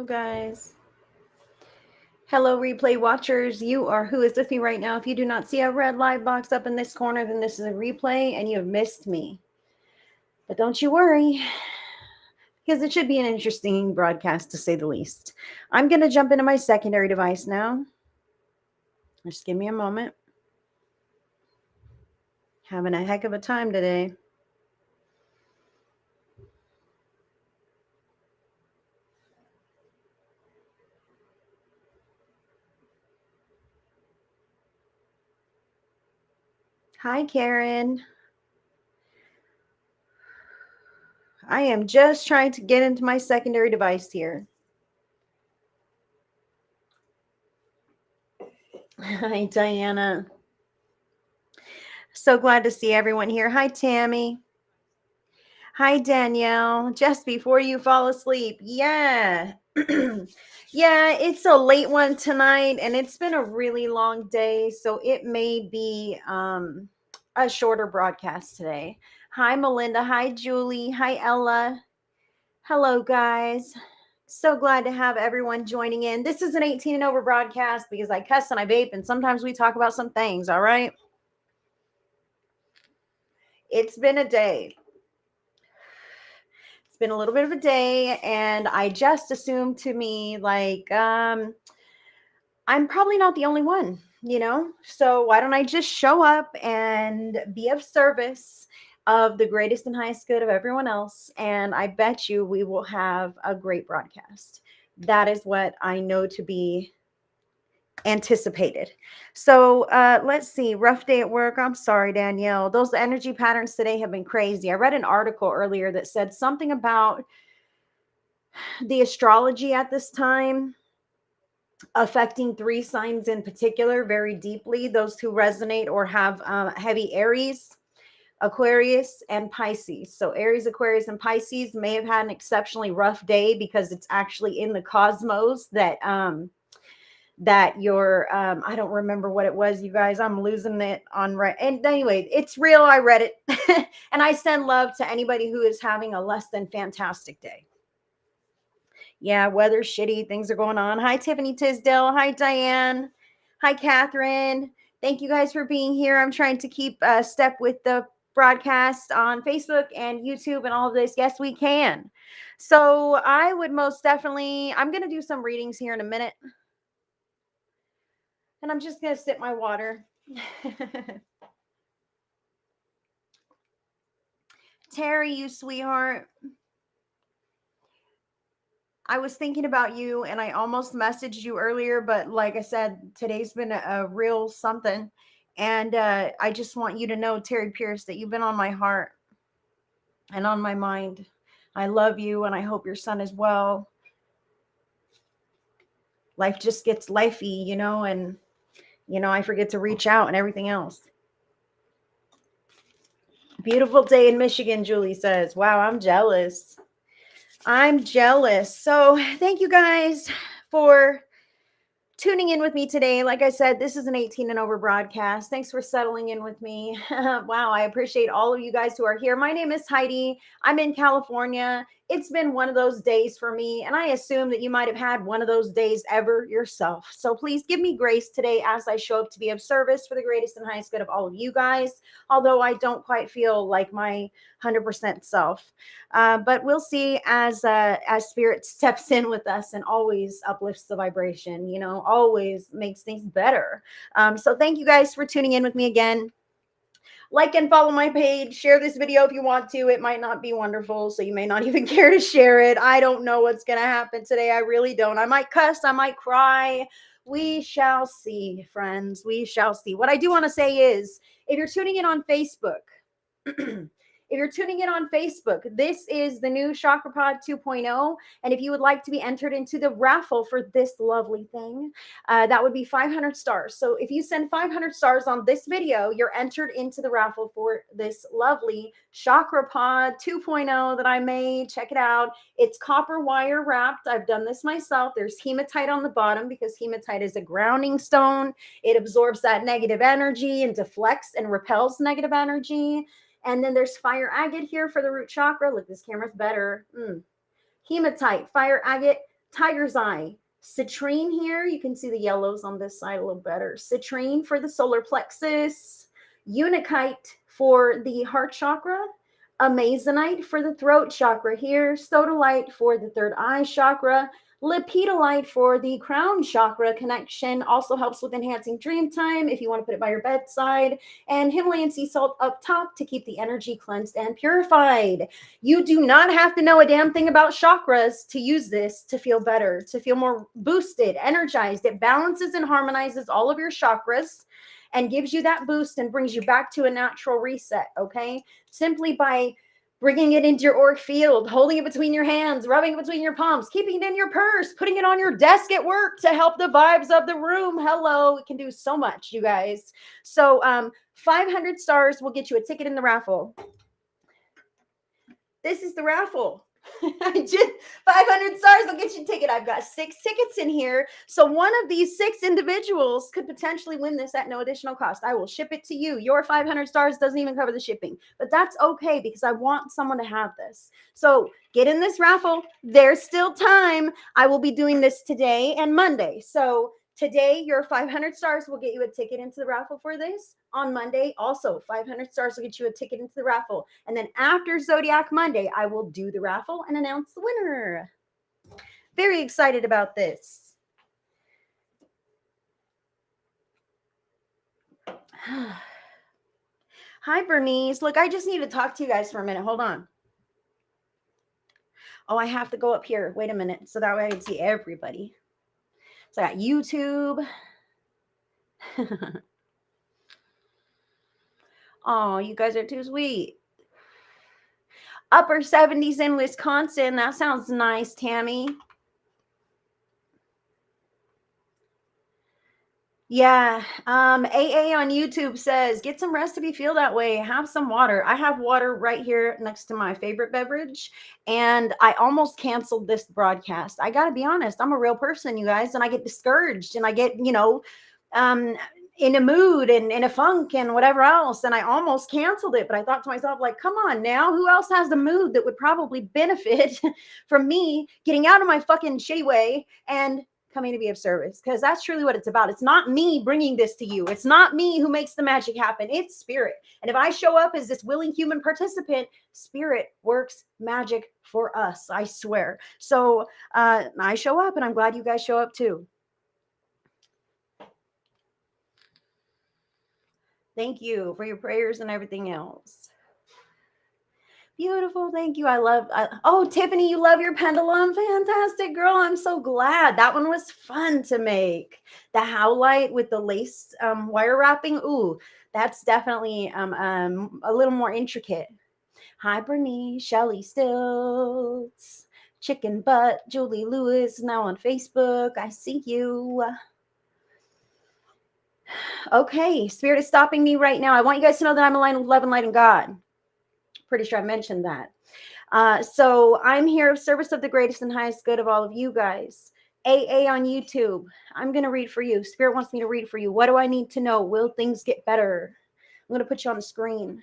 Guys. Hello, replay watchers. You are who is with me right now. If you do not see a red live box up in this corner, then this is a replay and you have missed me. But don't you worry, because it should be an interesting broadcast to say the least. I'm going to jump into my secondary device now. Just give me a moment. Having a heck of a time today. Hi, Karen. I am just trying to get into my secondary device here. Hi, Diana. So glad to see everyone here. Hi, Tammy. Hi, Danielle. Just before you fall asleep. Yeah. Yeah, it's a late one tonight and it's been a really long day, so it may be a shorter broadcast today. Hi, Melinda. Hi, Julie. Hi, Ella. Hello, guys. So glad to have everyone joining in. This is an 18 and over broadcast because I cuss and I vape and sometimes we talk about some things, all right? It's been a day. It's been a little bit of a day and I just assumed to me like I'm probably not the only one, so why don't I just show up and be of service of the greatest and highest good of everyone else, and I bet you we will have a great broadcast. That is what I know to be anticipated. So let's see. Rough day at work. I'm sorry, Danielle. Those energy patterns today have been crazy. I read an article earlier that said something about the astrology at this time affecting three signs in particular very deeply, those who resonate or have heavy Aries, Aquarius, and Pisces. So Aries, Aquarius, and Pisces may have had an exceptionally rough day because it's actually in the cosmos that your I don't remember what it was, you guys. I'm losing it on right. And anyway, it's real. I read it. And I send love to anybody who is having a less than fantastic day. Yeah, weather's shitty. Things are going on. Hi, Tiffany Tisdale. Hi, Diane. Hi, Catherine. Thank you guys for being here. I'm trying to keep step with the broadcast on Facebook and YouTube and all of this. Yes, we can. So I would most definitely, I'm going to do some readings here in a minute. And I'm just going to sip my water. Terry, you sweetheart. I was thinking about you and I almost messaged you earlier, but like I said, today's been a real something. And I just want you to know, Terry Pierce, that you've been on my heart and on my mind. I love you and I hope your son is well. Life just gets lifey, and, I forget to reach out and everything else. Beautiful day in Michigan, Julie says. Wow, I'm jealous. I'm jealous. So thank you guys for tuning in with me today. Like I said, this is an 18 and over broadcast. Thanks for settling in with me. Wow, I appreciate all of you guys who are here. My name is Heidi. I'm in California. It's been one of those days for me, and I assume that you might have had one of those days ever yourself. So please give me grace today as I show up to be of service for the greatest and highest good of all of you guys, although I don't quite feel like my 100% self. But we'll see as Spirit steps in with us and always uplifts the vibration, always makes things better. So thank you guys for tuning in with me again. Like and follow my page. Share this video if you want to. It might not be wonderful, so you may not even care to share it. I don't know what's going to happen today. I really don't. I might cuss. I might cry. We shall see, friends. We shall see. What I do want to say is, if you're tuning in on Facebook, if you're tuning in on Facebook, this is the new Chakra Pod 2.0. And if you would like to be entered into the raffle for this lovely thing, that would be 500 stars. So if you send 500 stars on this video, you're entered into the raffle for this lovely Chakra Pod 2.0 that I made. Check it out. It's copper wire wrapped. I've done this myself. There's hematite on the bottom because hematite is a grounding stone. It absorbs that negative energy and deflects and repels negative energy. And then there's fire agate here for the root chakra. Look, this camera's better. Hematite, fire agate, tiger's eye. Citrine here, you can see the yellows on this side a little better. Citrine for the solar plexus, Unikite for the heart chakra, Amazonite for the throat chakra here, Sodalite for the third eye chakra, Lepidolite for the crown chakra connection, also helps with enhancing dream time if you want to put it by your bedside, and Himalayan sea salt up top to keep the energy cleansed and purified. You do not have to know a damn thing about chakras to use this to feel better, to feel more boosted, energized. It balances and harmonizes all of your chakras and gives you that boost and brings you back to a natural reset, okay? Simply by bringing it into your auric field, holding it between your hands, rubbing it between your palms, keeping it in your purse, putting it on your desk at work to help the vibes of the room. Hello, it can do so much, you guys. So 500 stars will get you a ticket in the raffle. This is the raffle. I did 500 stars will get you a ticket. I've got 6 tickets in here. So one of these 6 individuals could potentially win this at no additional cost. I will ship it to you. Your 500 stars doesn't even cover the shipping, but that's okay because I want someone to have this. So get in this raffle. There's still time. I will be doing this today and Monday. So today, your 500 stars will get you a ticket into the raffle for this. On Monday, also 500 stars will get you a ticket into the raffle. And then after Zodiac Monday, I will do the raffle and announce the winner. Very excited about this. Hi, Bernice. Look, I just need to talk to you guys for a minute. Hold on. Oh, I have to go up here. Wait a minute. So that way I can see everybody. So I got YouTube. Oh, you guys are too sweet. Upper 70s in Wisconsin. That sounds nice, Tammy. Yeah. AA on YouTube says, get some rest if you feel that way. Have some water. I have water right here next to my favorite beverage. And I almost canceled this broadcast. I got to be honest. I'm a real person, you guys. And I get discouraged and I get, in a mood and in a funk and whatever else. And I almost canceled it. But I thought to myself, like, come on now. Who else has the mood that would probably benefit from me getting out of my fucking shitty way and coming to be of service? Because that's truly what it's about. It's not me bringing this to you. It's not me who makes the magic happen. It's spirit. And if I show up as this willing human participant, spirit works magic for us. I swear. So I show up and I'm glad you guys show up too. Thank you for your prayers and everything else. Beautiful. Thank you. Oh, Tiffany, you love your pendulum. Fantastic, girl. I'm so glad. That one was fun to make. The howlite with the lace wire wrapping. Ooh, that's definitely a little more intricate. Hi, Bernice, Shelly Stilts, Chicken Butt, Julie Lewis, now on Facebook. I see you. Okay, Spirit is stopping me right now. I want you guys to know that I'm aligned with love and light and God. Pretty sure I mentioned that. So I'm here of service of the greatest and highest good of all of you guys. AA on YouTube. I'm going to read for you. Spirit wants me to read for you. What do I need to know? Will things get better? I'm going to put you on the screen.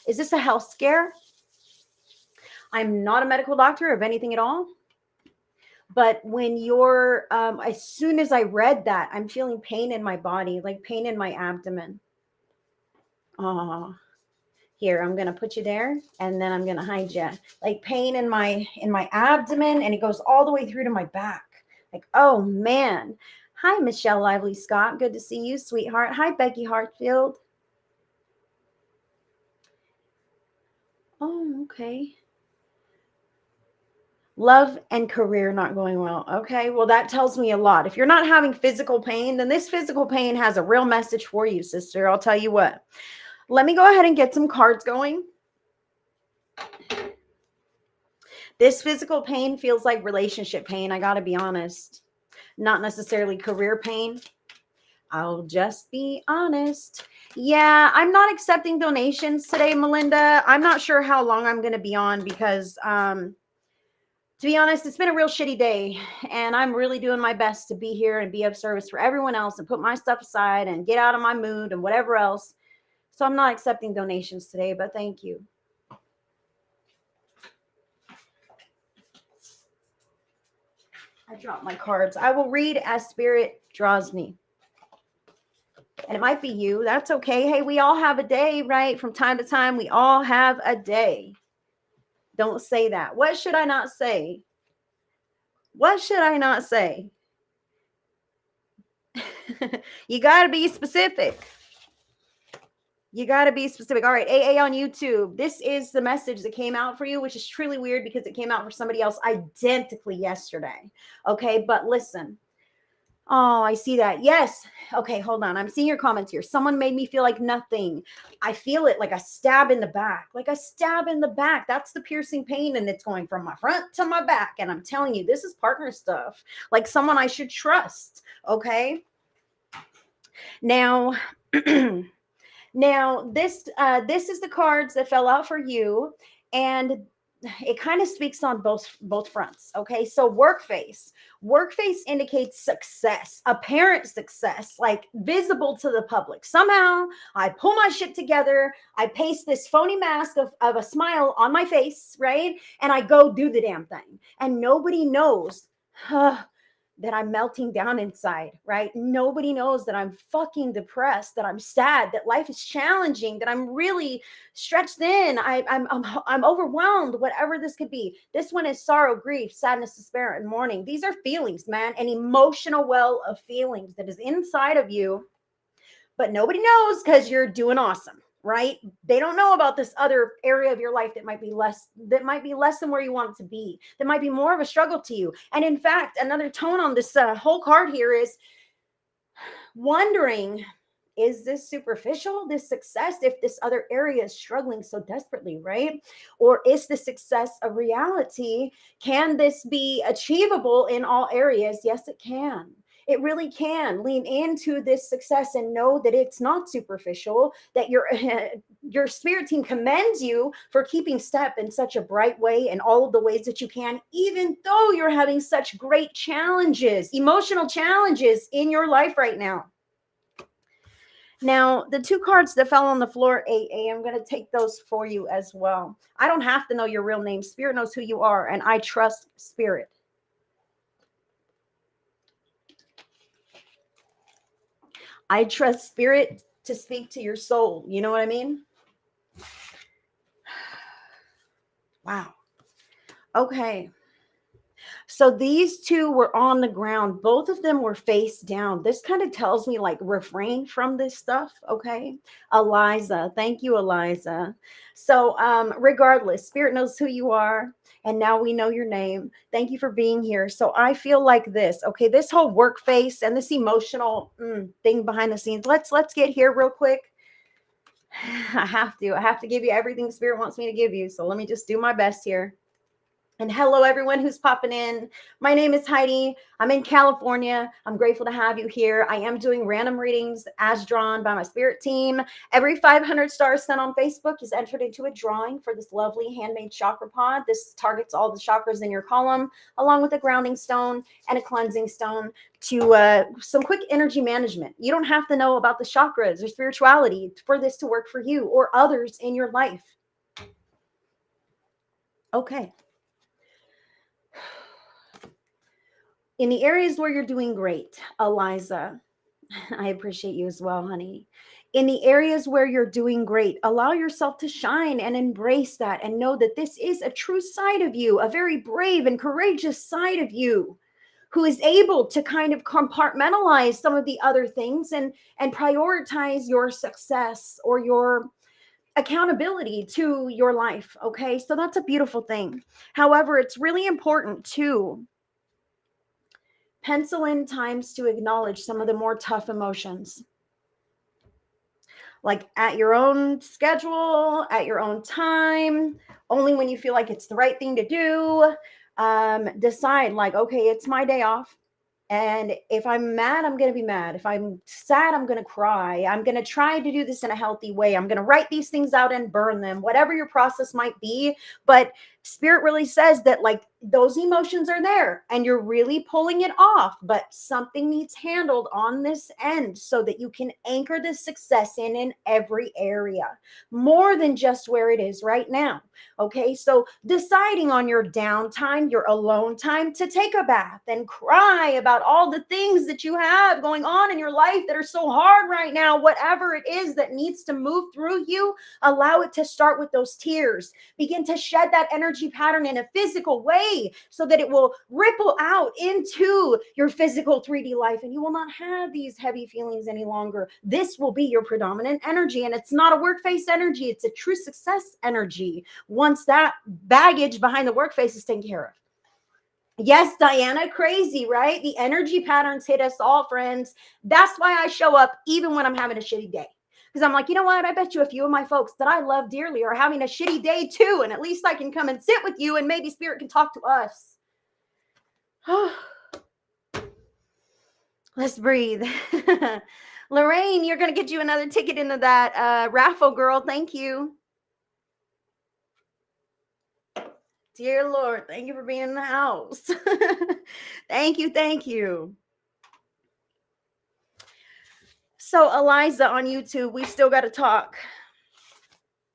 Is this a health scare? I'm not a medical doctor of anything at all. But when you're, as soon as I read that, I'm feeling pain in my body, like pain in my abdomen. Oh, here, I'm going to put you there and then I'm going to hide you. Like pain in my abdomen, and it goes all the way through to my back. Like, oh man. Hi, Michelle Lively Scott. Good to see you, sweetheart. Hi, Becky Hartfield. Oh, okay. Love and career not going well. Okay, well, that tells me a lot. If you're not having physical pain, then this physical pain has a real message for you, sister. I'll tell you what. Let me go ahead and get some cards going. This physical pain feels like relationship pain. I got to be honest. Not necessarily career pain. I'll just be honest. Yeah, I'm not accepting donations today, Melinda. I'm not sure how long I'm going to be on because, to be honest, it's been a real shitty day, and I'm really doing my best to be here and be of service for everyone else and put my stuff aside and get out of my mood and whatever else. So I'm not accepting donations today, but thank you. I dropped my cards. I will read as spirit draws me. And it might be you. That's okay. Hey, we all have a day, right? From time to time, we all have a day. Don't say that. What should I not say? What should I not say? You got to be specific. You got to be specific. All right, AA on YouTube. This is the message that came out for you, which is truly weird because it came out for somebody else identically yesterday. Okay, but listen. Oh, I see that. Yes. Okay, hold on. I'm seeing your comments here. Someone made me feel like nothing. I feel it like a stab in the back, like a stab in the back. That's the piercing pain, and it's going from my front to my back. And I'm telling you, this is partner stuff, like someone I should trust. Okay. Now, now this is the cards that fell out for you, and it kind of speaks on both fronts. Okay, so work face indicates success, apparent success, like visible to the public. Somehow I pull my shit together, I paste this phony mask of a smile on my face, right, and I go do the damn thing, and nobody knows that I'm melting down inside, right? Nobody knows that I'm fucking depressed, that I'm sad, that life is challenging, that I'm really stretched thin. I'm overwhelmed, whatever this could be. This one is sorrow, grief, sadness, despair, and mourning. These are feelings, man, an emotional well of feelings that is inside of you, but nobody knows because you're doing awesome. Right? They don't know about this other area of your life that might be less than where you want it to be, that might be more of a struggle to you. And in fact, another tone on this whole card here is wondering, is this superficial, this success, if this other area is struggling so desperately, right? Or is the success a reality? Can this be achievable in all areas? Yes, it can. It really can. Lean into this success and know that it's not superficial, that your spirit team commends you for keeping step in such a bright way in all of the ways that you can, even though you're having such great challenges, emotional challenges in your life right now. Now, the two cards that fell on the floor, AA, I'm going to take those for you as well. I don't have to know your real name. Spirit knows who you are, and I trust Spirit. I trust Spirit to speak to your soul. You know what I mean? Wow. Okay. So these two were on the ground. Both of them were face down. This kind of tells me like refrain from this stuff. Okay. Eliza. Thank you, Eliza. So regardless, Spirit knows who you are. And now we know your name. Thank you for being here. So I feel like this. Okay. This whole work face and this emotional thing behind the scenes. Let's get here real quick. I have to give you everything Spirit wants me to give you. So let me just do my best here. And hello, everyone who's popping in. My name is Heidi. I'm in California. I'm grateful to have you here. I am doing random readings as drawn by my spirit team. Every 500 stars sent on Facebook is entered into a drawing for this lovely handmade chakra pod. This targets all the chakras in your column, along with a grounding stone and a cleansing stone to some quick energy management. You don't have to know about the chakras or spirituality for this to work for you or others in your life. Okay. In the areas where you're doing great, Eliza, I appreciate you as well, honey. In the areas where you're doing great, allow yourself to shine and embrace that and know that this is a true side of you, a very brave and courageous side of you who is able to kind of compartmentalize some of the other things and prioritize your success or your accountability to your life. Okay, so that's a beautiful thing. However, it's really important to pencil in times to acknowledge some of the more tough emotions. Like at your own schedule, at your own time, only when you feel like it's the right thing to do. Decide like, okay, it's my day off. And if I'm mad, I'm going to be mad. If I'm sad, I'm going to cry. I'm going to try to do this in a healthy way. I'm going to write these things out and burn them, whatever your process might be. But Spirit really says that like those emotions are there and you're really pulling it off, but something needs handled on this end so that you can anchor the success in every area, more than just where it is right now. Okay, so deciding on your downtime, your alone time, to take a bath and cry about all the things that you have going on in your life that are so hard right now, whatever it is that needs to move through you, allow it to start with those tears. Begin to shed that energy pattern in a physical way so that it will ripple out into your physical 3D life and you will not have these heavy feelings any longer. This will be your predominant energy, and it's not a work face energy, it's a true success energy once that baggage behind the work face is taken care of. Yes, Diana, crazy, right? The energy patterns hit us all, friends. That's why I show up even when I'm having a shitty day. Because I'm like, you know what? I bet you a few of my folks that I love dearly are having a shitty day too. And at least I can come and sit with you and maybe spirit can talk to us. Let's breathe. Lorraine, you're going to get you another ticket into that raffle, girl. Thank you. Dear Lord, thank you for being in the house. Thank you. Thank you. So, Eliza on YouTube, we still got to talk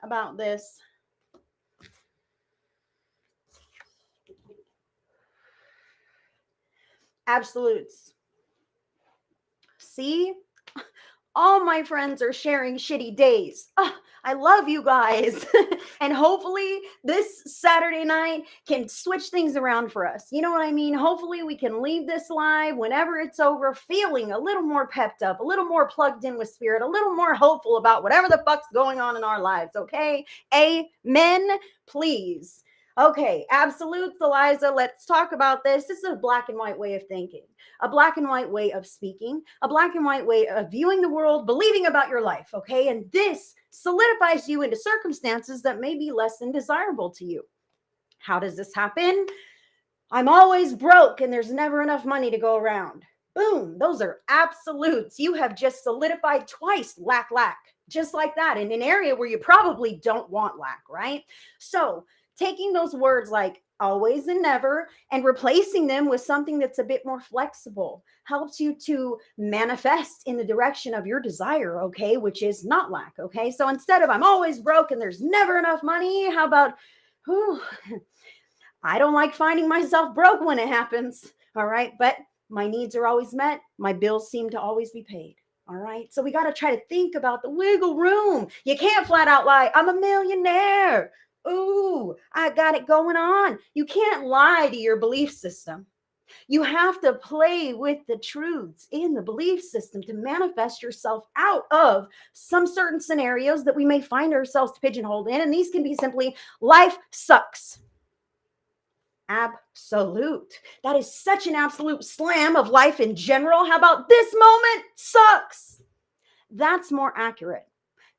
about this. Absolutes. See? All my friends are sharing shitty days. Oh, I love you guys. And hopefully this Saturday night can switch things around for us. You know what I mean? Hopefully we can leave this live whenever it's over feeling a little more pepped up, a little more plugged in with spirit, a little more hopeful about whatever the fuck's going on in our lives. Okay? Amen. Please. Okay, absolutes, Eliza. Let's talk about this. This is a black and white way of thinking, a black and white way of speaking, a black and white way of viewing the world, believing about your life. Okay, and this solidifies you into circumstances that may be less than desirable to you. How does this happen? I'm always broke and there's never enough money to go around. Boom, those are absolutes. You have just solidified twice lack, just like that, in an area where you probably don't want lack, right? So taking those words like always and never and replacing them with something that's a bit more flexible helps you to manifest in the direction of your desire, okay, which is not lack, okay? So instead of I'm always broke and there's never enough money, how about, I don't like finding myself broke when it happens, all right? But my needs are always met. My bills seem to always be paid. All right. So we got to try to think about the wiggle room. You can't flat out lie, I'm a millionaire. Ooh, I got it going on. You can't lie to your belief system. You have to play with the truths in the belief system to manifest yourself out of some certain scenarios that we may find ourselves pigeonholed in. And these can be simply life sucks. Absolute. That is such an absolute slam of life in general. How about this moment sucks? That's more accurate.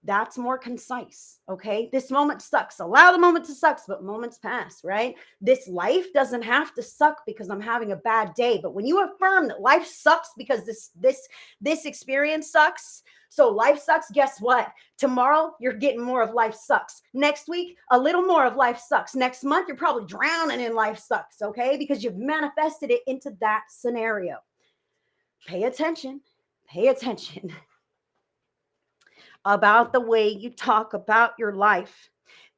That's more concise. Okay. This moment sucks. Allow the moment to suck, but moments pass, right? This life doesn't have to suck because I'm having a bad day. But when you affirm that life sucks because this experience sucks, so life sucks, guess what? Tomorrow, you're getting more of life sucks. Next week, a little more of life sucks. Next month, you're probably drowning in life sucks, okay? Because you've manifested it into that scenario. Pay attention. Pay attention about the way you talk about your life.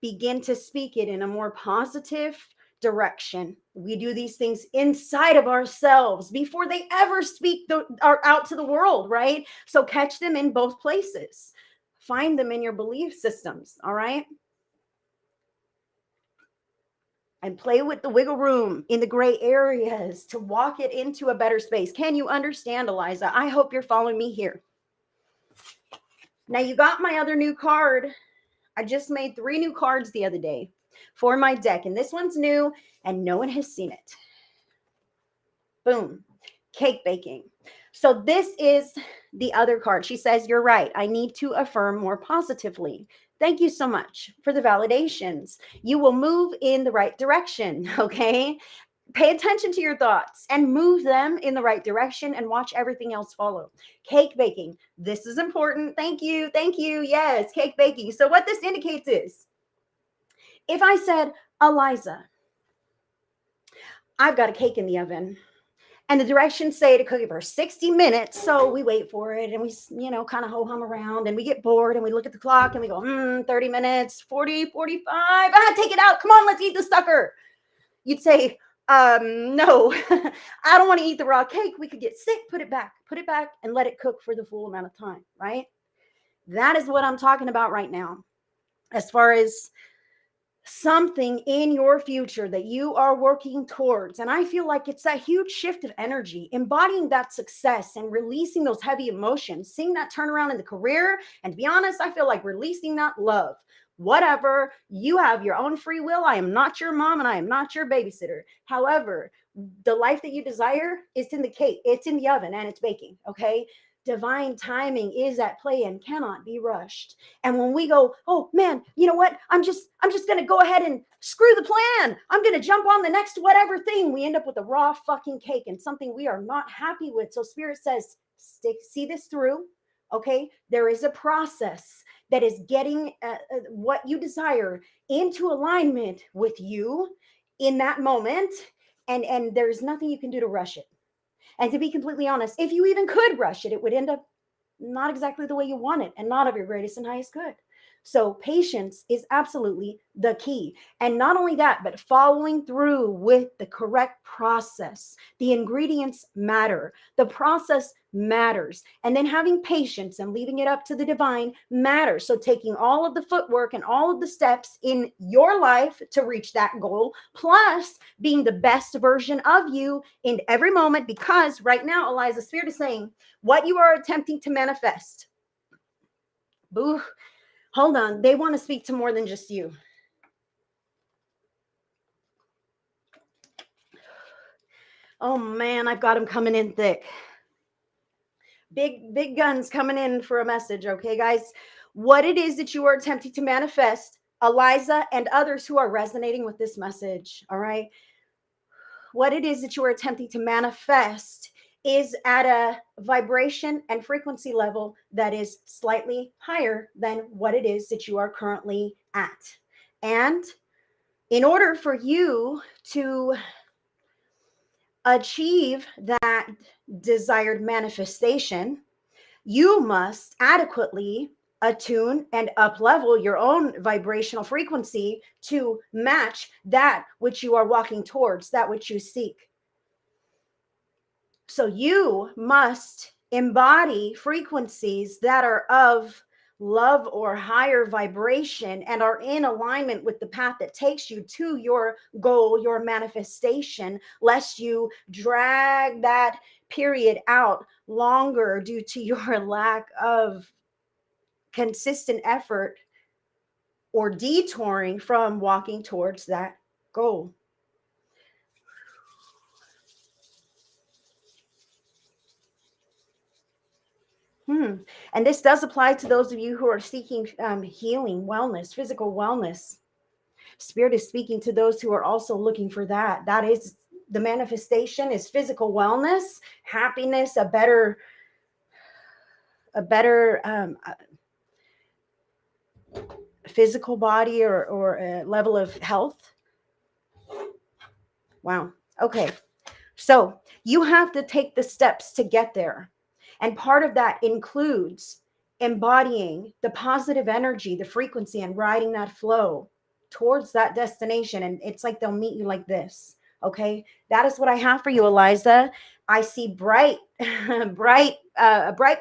Begin to speak it in a more positive direction. We do these things inside of ourselves before they ever speak out to the world, right? So catch them in both places. Find them in your belief systems, all right? And play with the wiggle room in the gray areas to walk it into a better space. Can you understand, Eliza? I hope you're following me here. Now, you got my other new card. I just made 3 new cards the other day for my deck, and this one's new and no one has seen it. Boom. Cake baking. So this is the other card. She says, you're right. I need to affirm more positively. Thank you so much for the validations. You will move in the right direction, okay? Pay attention to your thoughts and move them in the right direction and watch everything else follow. Cake baking. This is important. Thank you. Thank you. Yes, cake baking. So what this indicates is, if I said, Eliza, I've got a cake in the oven. And the directions say to cook it for 60 minutes. So we wait for it and we, kind of ho hum around and we get bored and we look at the clock and we go, 30 minutes, 40, 45. Take it out. Come on, let's eat the sucker. You'd say, no, I don't want to eat the raw cake. We could get sick. Put it back, and let it cook for the full amount of time, right? That is what I'm talking about right now. As far as something in your future that you are working towards. And I feel like it's that huge shift of energy, embodying that success and releasing those heavy emotions, seeing that turnaround in the career. And to be honest, I feel like releasing that love. Whatever, you have your own free will. I am not your mom and I am not your babysitter. However, the life that you desire is in the cake, it's in the oven and it's baking. Okay. Divine timing is at play and cannot be rushed. And when we go, oh man, you know what? I'm just going to go ahead and screw the plan. I'm going to jump on the next whatever thing. We end up with a raw fucking cake and something we are not happy with. So Spirit says, see this through. Okay. There is a process that is getting what you desire into alignment with you in that moment. And there's nothing you can do to rush it. And to be completely honest, if you even could rush it, it would end up not exactly the way you want it and not of your greatest and highest good. So patience is absolutely the key. And not only that, but following through with the correct process. The ingredients matter. The process matters. And then having patience and leaving it up to the divine matters. So taking all of the footwork and all of the steps in your life to reach that goal, plus being the best version of you in every moment. Because right now, Eliza, Spirit is saying, what you are attempting to manifest. Boo. Hold on. They want to speak to more than just you. Oh man, I've got them coming in thick. Big guns coming in for a message. Okay, guys. What it is that you are attempting to manifest, Eliza and others who are resonating with this message. All right. What it is that you are attempting to manifest is at a vibration and frequency level that is slightly higher than what it is that you are currently at. And in order for you to achieve that desired manifestation, you must adequately attune and up level your own vibrational frequency to match that which you are walking towards, that which you seek. So you must embody frequencies that are of love or higher vibration and are in alignment with the path that takes you to your goal, your manifestation, lest you drag that period out longer due to your lack of consistent effort or detouring from walking towards that goal. And this does apply to those of you who are seeking healing, wellness, physical wellness. Spirit is speaking to those who are also looking for that. That is the manifestation is physical wellness, happiness, a better physical body or a level of health. Wow. Okay. So you have to take the steps to get there. And part of that includes embodying the positive energy, the frequency, and riding that flow towards that destination. And it's like they'll meet you like this. Okay. That is what I have for you, Eliza. I see bright, a bright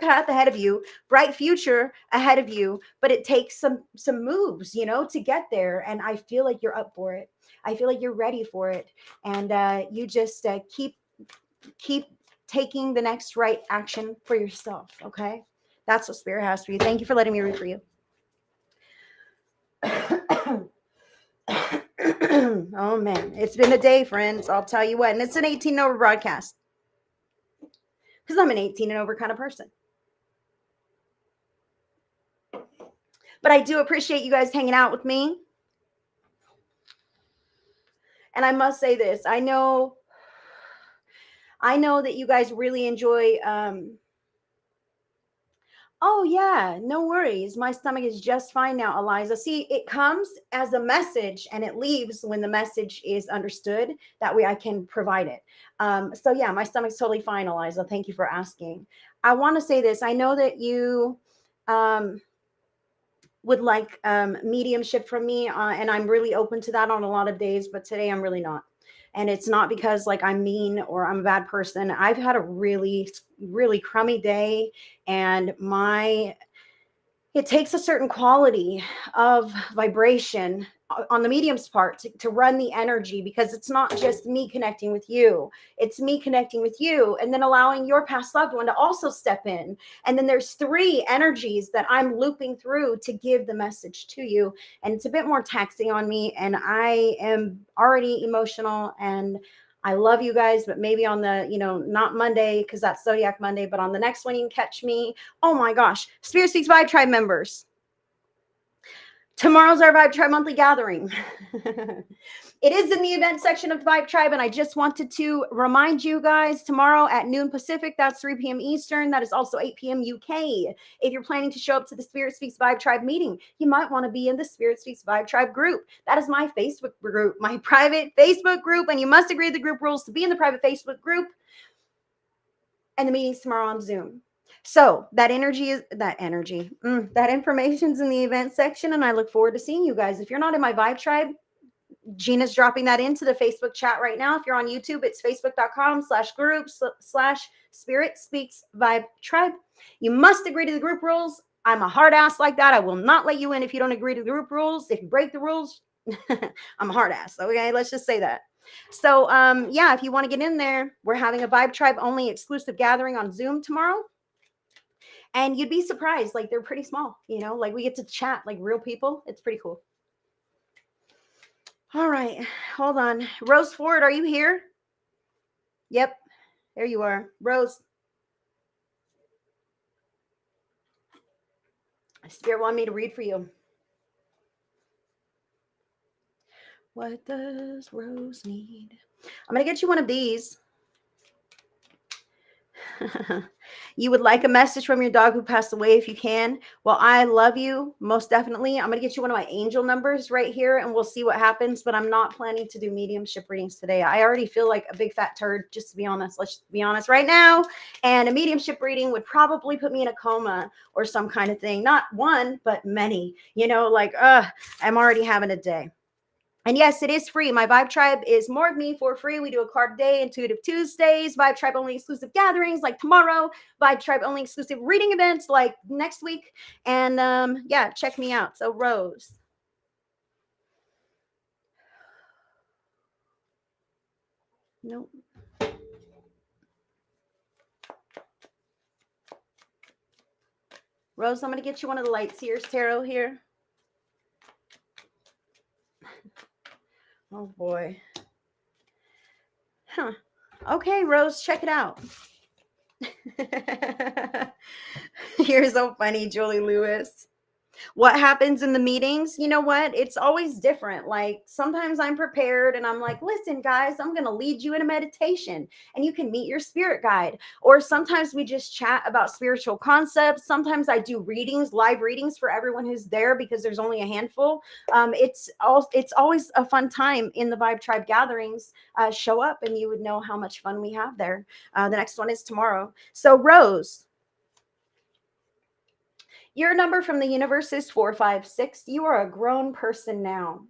path ahead of you, bright future ahead of you, but it takes some moves, to get there. And I feel like you're up for it. I feel like you're ready for it. And you just keep taking the next right action for yourself. Okay. That's what Spirit has for you. Thank you for letting me read for you. Oh man, it's been a day, friends. I'll tell you what. And it's an 18 and over broadcast because I'm an 18 and over kind of person. But I do appreciate you guys hanging out with me. And I must say this. I know that you guys really enjoy Oh, yeah, no worries. My stomach is just fine now, Eliza. See, it comes as a message and it leaves when the message is understood. That way I can provide it. So, yeah, my stomach's totally fine, Eliza. Thank you for asking. I want to say this. I know that you um, would like mediumship from me, and I'm really open to that on a lot of days, but today I'm really not. And it's not because like I'm mean or I'm a bad person. I've had a really, really crummy day, and my it takes a certain quality of vibration on the medium's part to run the energy, because it's not just me connecting with you, it's me connecting with you and then allowing your past loved one to also step in, and then there's three energies that I'm looping through to give the message to you, and it's a bit more taxing on me, and I am already emotional, and I love you guys, but maybe on the, not Monday because that's Zodiac Monday, but on the next one you can catch me. Oh my gosh, Spirit Speaks Vibe Tribe members. Tomorrow's our Vibe Tribe monthly gathering. It is in the event section of the Vibe Tribe, and I just wanted to remind you guys, tomorrow at noon Pacific, that's 3 p.m. Eastern, that is also 8 p.m. UK. If you're planning to show up to the Spirit Speaks Vibe Tribe meeting, you might want to be in the Spirit Speaks Vibe Tribe group. That is my Facebook group, my private Facebook group, and you must agree to the group rules to be in the private Facebook group. And the meeting's tomorrow on Zoom. So that information's in the event section, and I look forward to seeing you guys. If you're not in my Vibe Tribe, Gina's dropping that into the Facebook chat right now. If you're on YouTube, it's facebook.com/groups/Spirit Speaks Vibe Tribe. You must agree to the group rules. I'm a hard ass like that. I will not let you in if you don't agree to the group rules. If you break the rules, I'm a hard ass. Okay, let's just say that. So, yeah, if you want to get in there, we're having a Vibe Tribe only exclusive gathering on Zoom tomorrow. And you'd be surprised. Like, they're pretty small, like we get to chat like real people. It's pretty cool. All right, hold on. Rose Ford, are you here? Yep, there you are. Rose. Spirit wanted me to read for you. What does Rose need? I'm going to get you one of these. You would like a message from your dog who passed away if you can. Well, I love you, most definitely. I'm going to get you one of my angel numbers right here, and we'll see what happens, but I'm not planning to do mediumship readings today. I already feel like a big fat turd, just to be honest. Let's be honest right now. And a mediumship reading would probably put me in a coma or some kind of thing. Not one, but many. I'm already having a day. And yes, it is free. My Vibe Tribe is more of me for free. We do a card day, Intuitive Tuesdays, Vibe Tribe only exclusive gatherings like tomorrow, Vibe Tribe only exclusive reading events like next week. And yeah, check me out. So Rose. Nope. Rose, I'm going to get you one of the Light Seers Tarot here. Oh boy. Huh. Okay, Rose, check it out. You're so funny, Julie Lewis. What happens in the meetings? You know what? It's always different. Like sometimes I'm prepared and I'm like, listen, guys, I'm going to lead you in a meditation and you can meet your spirit guide. Or sometimes we just chat about spiritual concepts. Sometimes I do readings, live readings for everyone who's there because there's only a handful. It's always a fun time in the Vibe Tribe gatherings. Show up and you would know how much fun we have there. The next one is tomorrow. So Rose, your number from the universe is 456. You are a grown person now.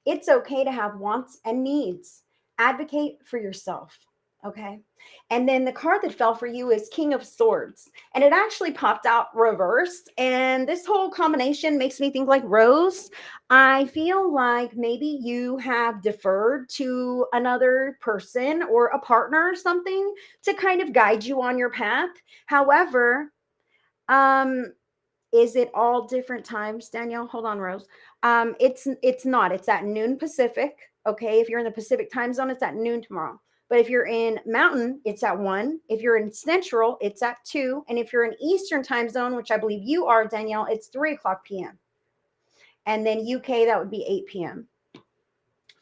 It's okay to have wants and needs. Advocate for yourself. Okay. And then the card that fell for you is King of Swords. And it actually popped out reversed. And this whole combination makes me think like Rose. I feel like maybe you have deferred to another person or a partner or something to kind of guide you on your path. However, is it all different times, Danielle? Hold on, Rose. It's not. It's at noon Pacific. Okay. If you're in the Pacific time zone, it's at noon tomorrow. But if you're in Mountain, it's at 1. If you're in Central, it's at 2. And if you're in Eastern time zone, which I believe you are, Danielle, it's 3:00 p.m. And then UK, that would be 8 p.m.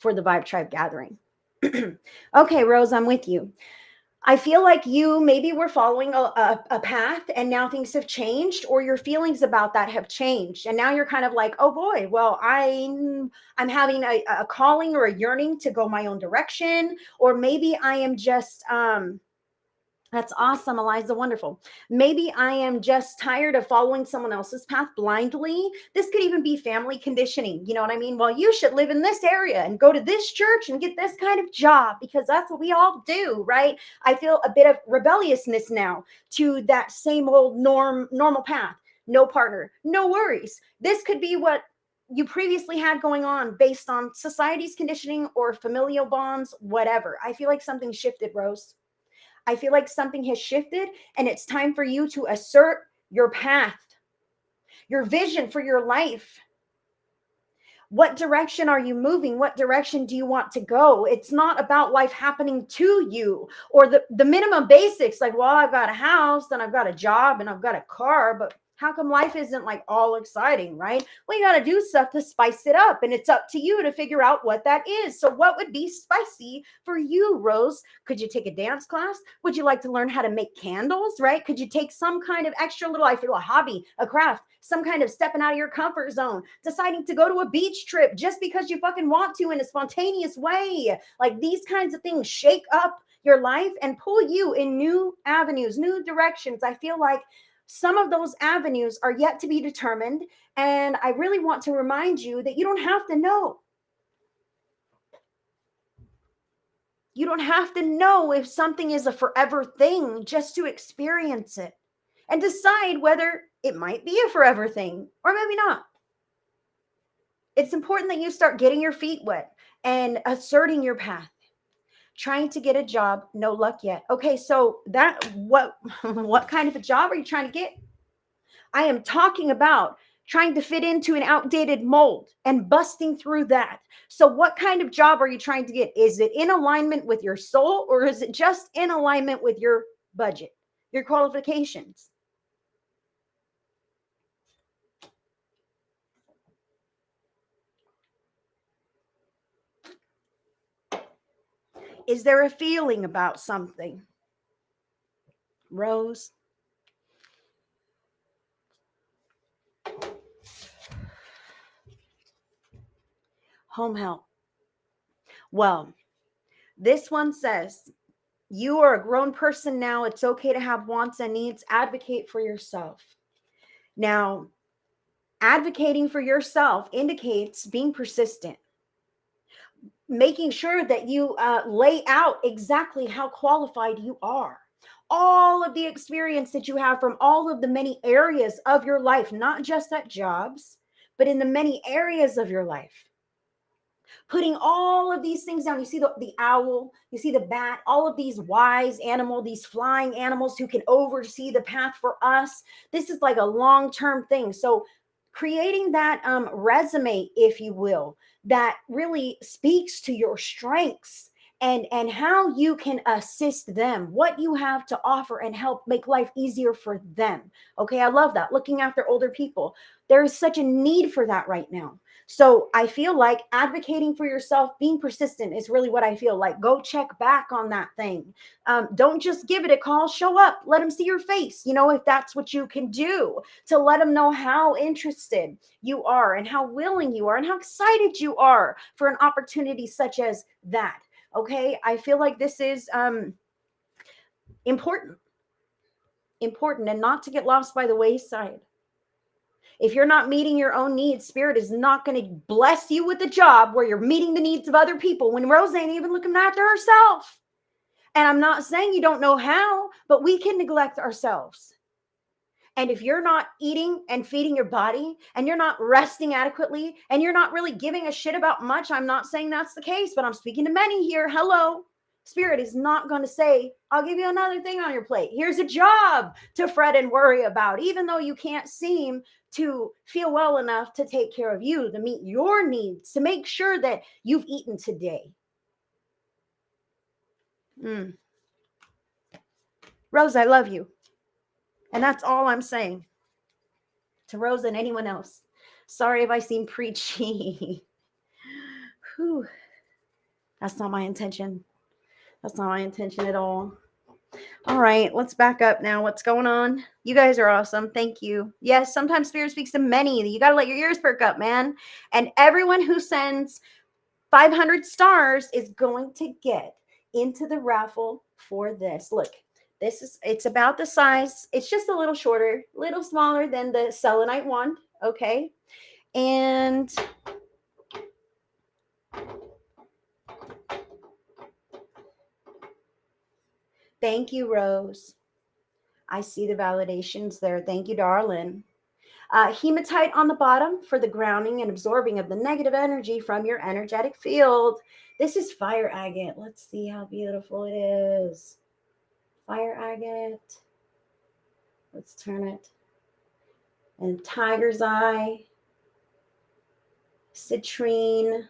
for the Vibe Tribe gathering. Okay, Rose, I'm with you. I feel like you maybe were following a path and now things have changed, or your feelings about that have changed. And now you're kind of like, oh boy, well, I'm having a calling or a yearning to go my own direction. Or maybe I am just that's awesome, Eliza. Wonderful. Maybe I am just tired of following someone else's path blindly. This could even be family conditioning. You know what I mean? Well, you should live in this area and go to this church and get this kind of job because that's what we all do, right? I feel a bit of rebelliousness now to that same old normal path. No partner, no worries. This could be what you previously had going on based on society's conditioning or familial bonds, whatever. I feel like something shifted, Rose. I feel like something has shifted and it's time for you to assert your path, your vision for your life. What direction are you moving? What direction do you want to go? It's not about life happening to you or the minimum basics like, well, I've got a house, then I've got a job and I've got a car, but how come life isn't like all exciting, right? Well, you got to do stuff to spice it up, and it's up to you to figure out what that is. So what would be spicy for you, Rose? Could you take a dance class? Would you like to learn how to make candles, right? Could you take some kind of extra little, I feel, a hobby, a craft, some kind of stepping out of your comfort zone, deciding to go to a beach trip just because you fucking want to in a spontaneous way? Like these kinds of things shake up your life and pull you in new avenues, new directions. I feel like some of those avenues are yet to be determined. And I really want to remind you that you don't have to know. You don't have to know if something is a forever thing just to experience it and decide whether it might be a forever thing or maybe not. It's important that you start getting your feet wet and asserting your path. Trying to get a job, no luck yet. Okay, so that what kind of a job are you trying to get? I am talking about trying to fit into an outdated mold and busting through that. So, what kind of job are you trying to get? Is it in alignment with your soul, or is it just in alignment with your budget, your qualifications? Is there a feeling about something? Rose? Home help. Well, this one says, you are a grown person now. It's okay to have wants and needs. Advocate for yourself. Now, advocating for yourself indicates being persistent, making sure that you lay out exactly how qualified you are. All of the experience that you have from all of the many areas of your life, not just at jobs, but in the many areas of your life. Putting all of these things down. You see the owl, you see the bat, all of these wise animal, these flying animals who can oversee the path for us. This is like a long-term thing. So creating that resume, if you will, that really speaks to your strengths and how you can assist them, what you have to offer and help make life easier for them. Okay, I love that. Looking after older people. There is such a need for that right now. So I feel like advocating for yourself, being persistent is really what I feel like. Go check back on that thing. Don't just give it a call, show up, let them see your face, if that's what you can do, to let them know how interested you are and how willing you are and how excited you are for an opportunity such as that. Okay, I feel like this is important and not to get lost by the wayside. If you're not meeting your own needs, Spirit is not going to bless you with a job where you're meeting the needs of other people when Rose ain't even looking after herself. And I'm not saying you don't know how, but we can neglect ourselves. And if you're not eating and feeding your body and you're not resting adequately and you're not really giving a shit about much, I'm not saying that's the case, but I'm speaking to many here. Hello. Spirit is not going to say, I'll give you another thing on your plate. Here's a job to fret and worry about, even though you can't seem to feel well enough to take care of you, to meet your needs, to make sure that you've eaten today. Rose, I love you. And that's all I'm saying to Rose and anyone else. Sorry if I seem preachy. Whew. That's not my intention. That's not my intention at all. All right, let's back up now. What's going on? You guys are awesome. Thank you. Yes, sometimes spirit speaks to many. You got to let your ears perk up, man. And everyone who sends 500 stars is going to get into the raffle for this. Look, it's about the size. It's just a little shorter, little smaller than the selenite wand. Okay. And thank you, Rose. I see the validations there. Thank you, darling. Hematite on the bottom for the grounding and absorbing of the negative energy from your energetic field. This is fire agate. Let's see how beautiful it is. Fire agate. Let's turn it. And tiger's eye, citrine,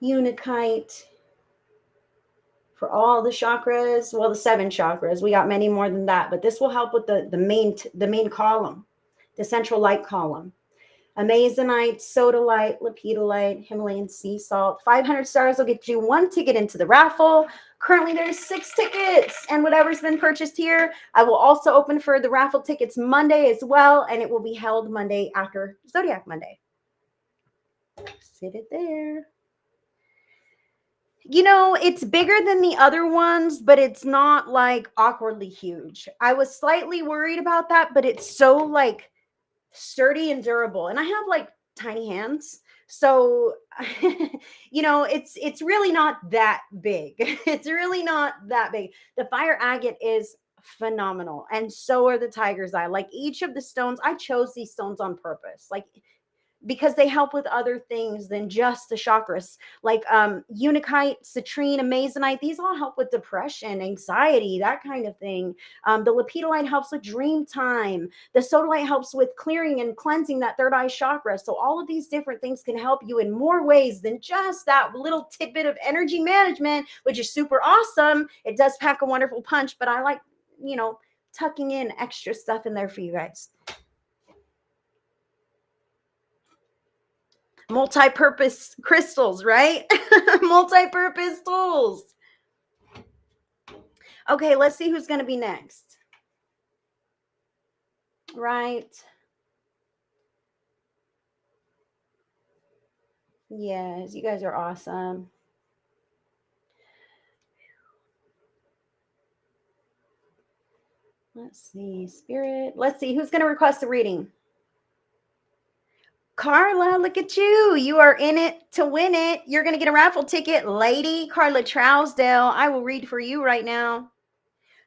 unikite for all the chakras. Well, the 7 chakras. We got many more than that, but this will help with the main column, the central light column. Amazonite, sodalite, lepidolite, Himalayan sea salt. 500 stars will get you 1 ticket into the raffle. Currently, there's 6 tickets, and whatever's been purchased here, I will also open for the raffle tickets Monday as well, and it will be held Monday after Zodiac Monday. Sit it there. You know, it's bigger than the other ones, but it's not like awkwardly huge. I was slightly worried about that, but it's so like sturdy and durable. And I have like tiny hands. So, you know, it's really not that big. It's really not that big. The fire agate is phenomenal. And so are the tiger's eye. Like each of the stones, I chose these stones on purpose. Like because they help with other things than just the chakras, like unikite, citrine, amazonite. These all help with depression, anxiety, that kind of thing. The lepidolite helps with dream time. The sodalite helps with clearing and cleansing that third eye chakra. So all of these different things can help you in more ways than just that little tidbit of energy management, which is super awesome. It does pack a wonderful punch, but I like, you know, tucking in extra stuff in there for you guys. Multi-purpose crystals, right? Multi-purpose tools. Okay, let's see who's going to be next. Right. Yes, you guys are awesome. Let's see, Spirit. Let's see who's going to request a reading. Carla, look at you. You are in it to win it. You're going to get a raffle ticket, lady. Carla Trousdale. I will read for you right now.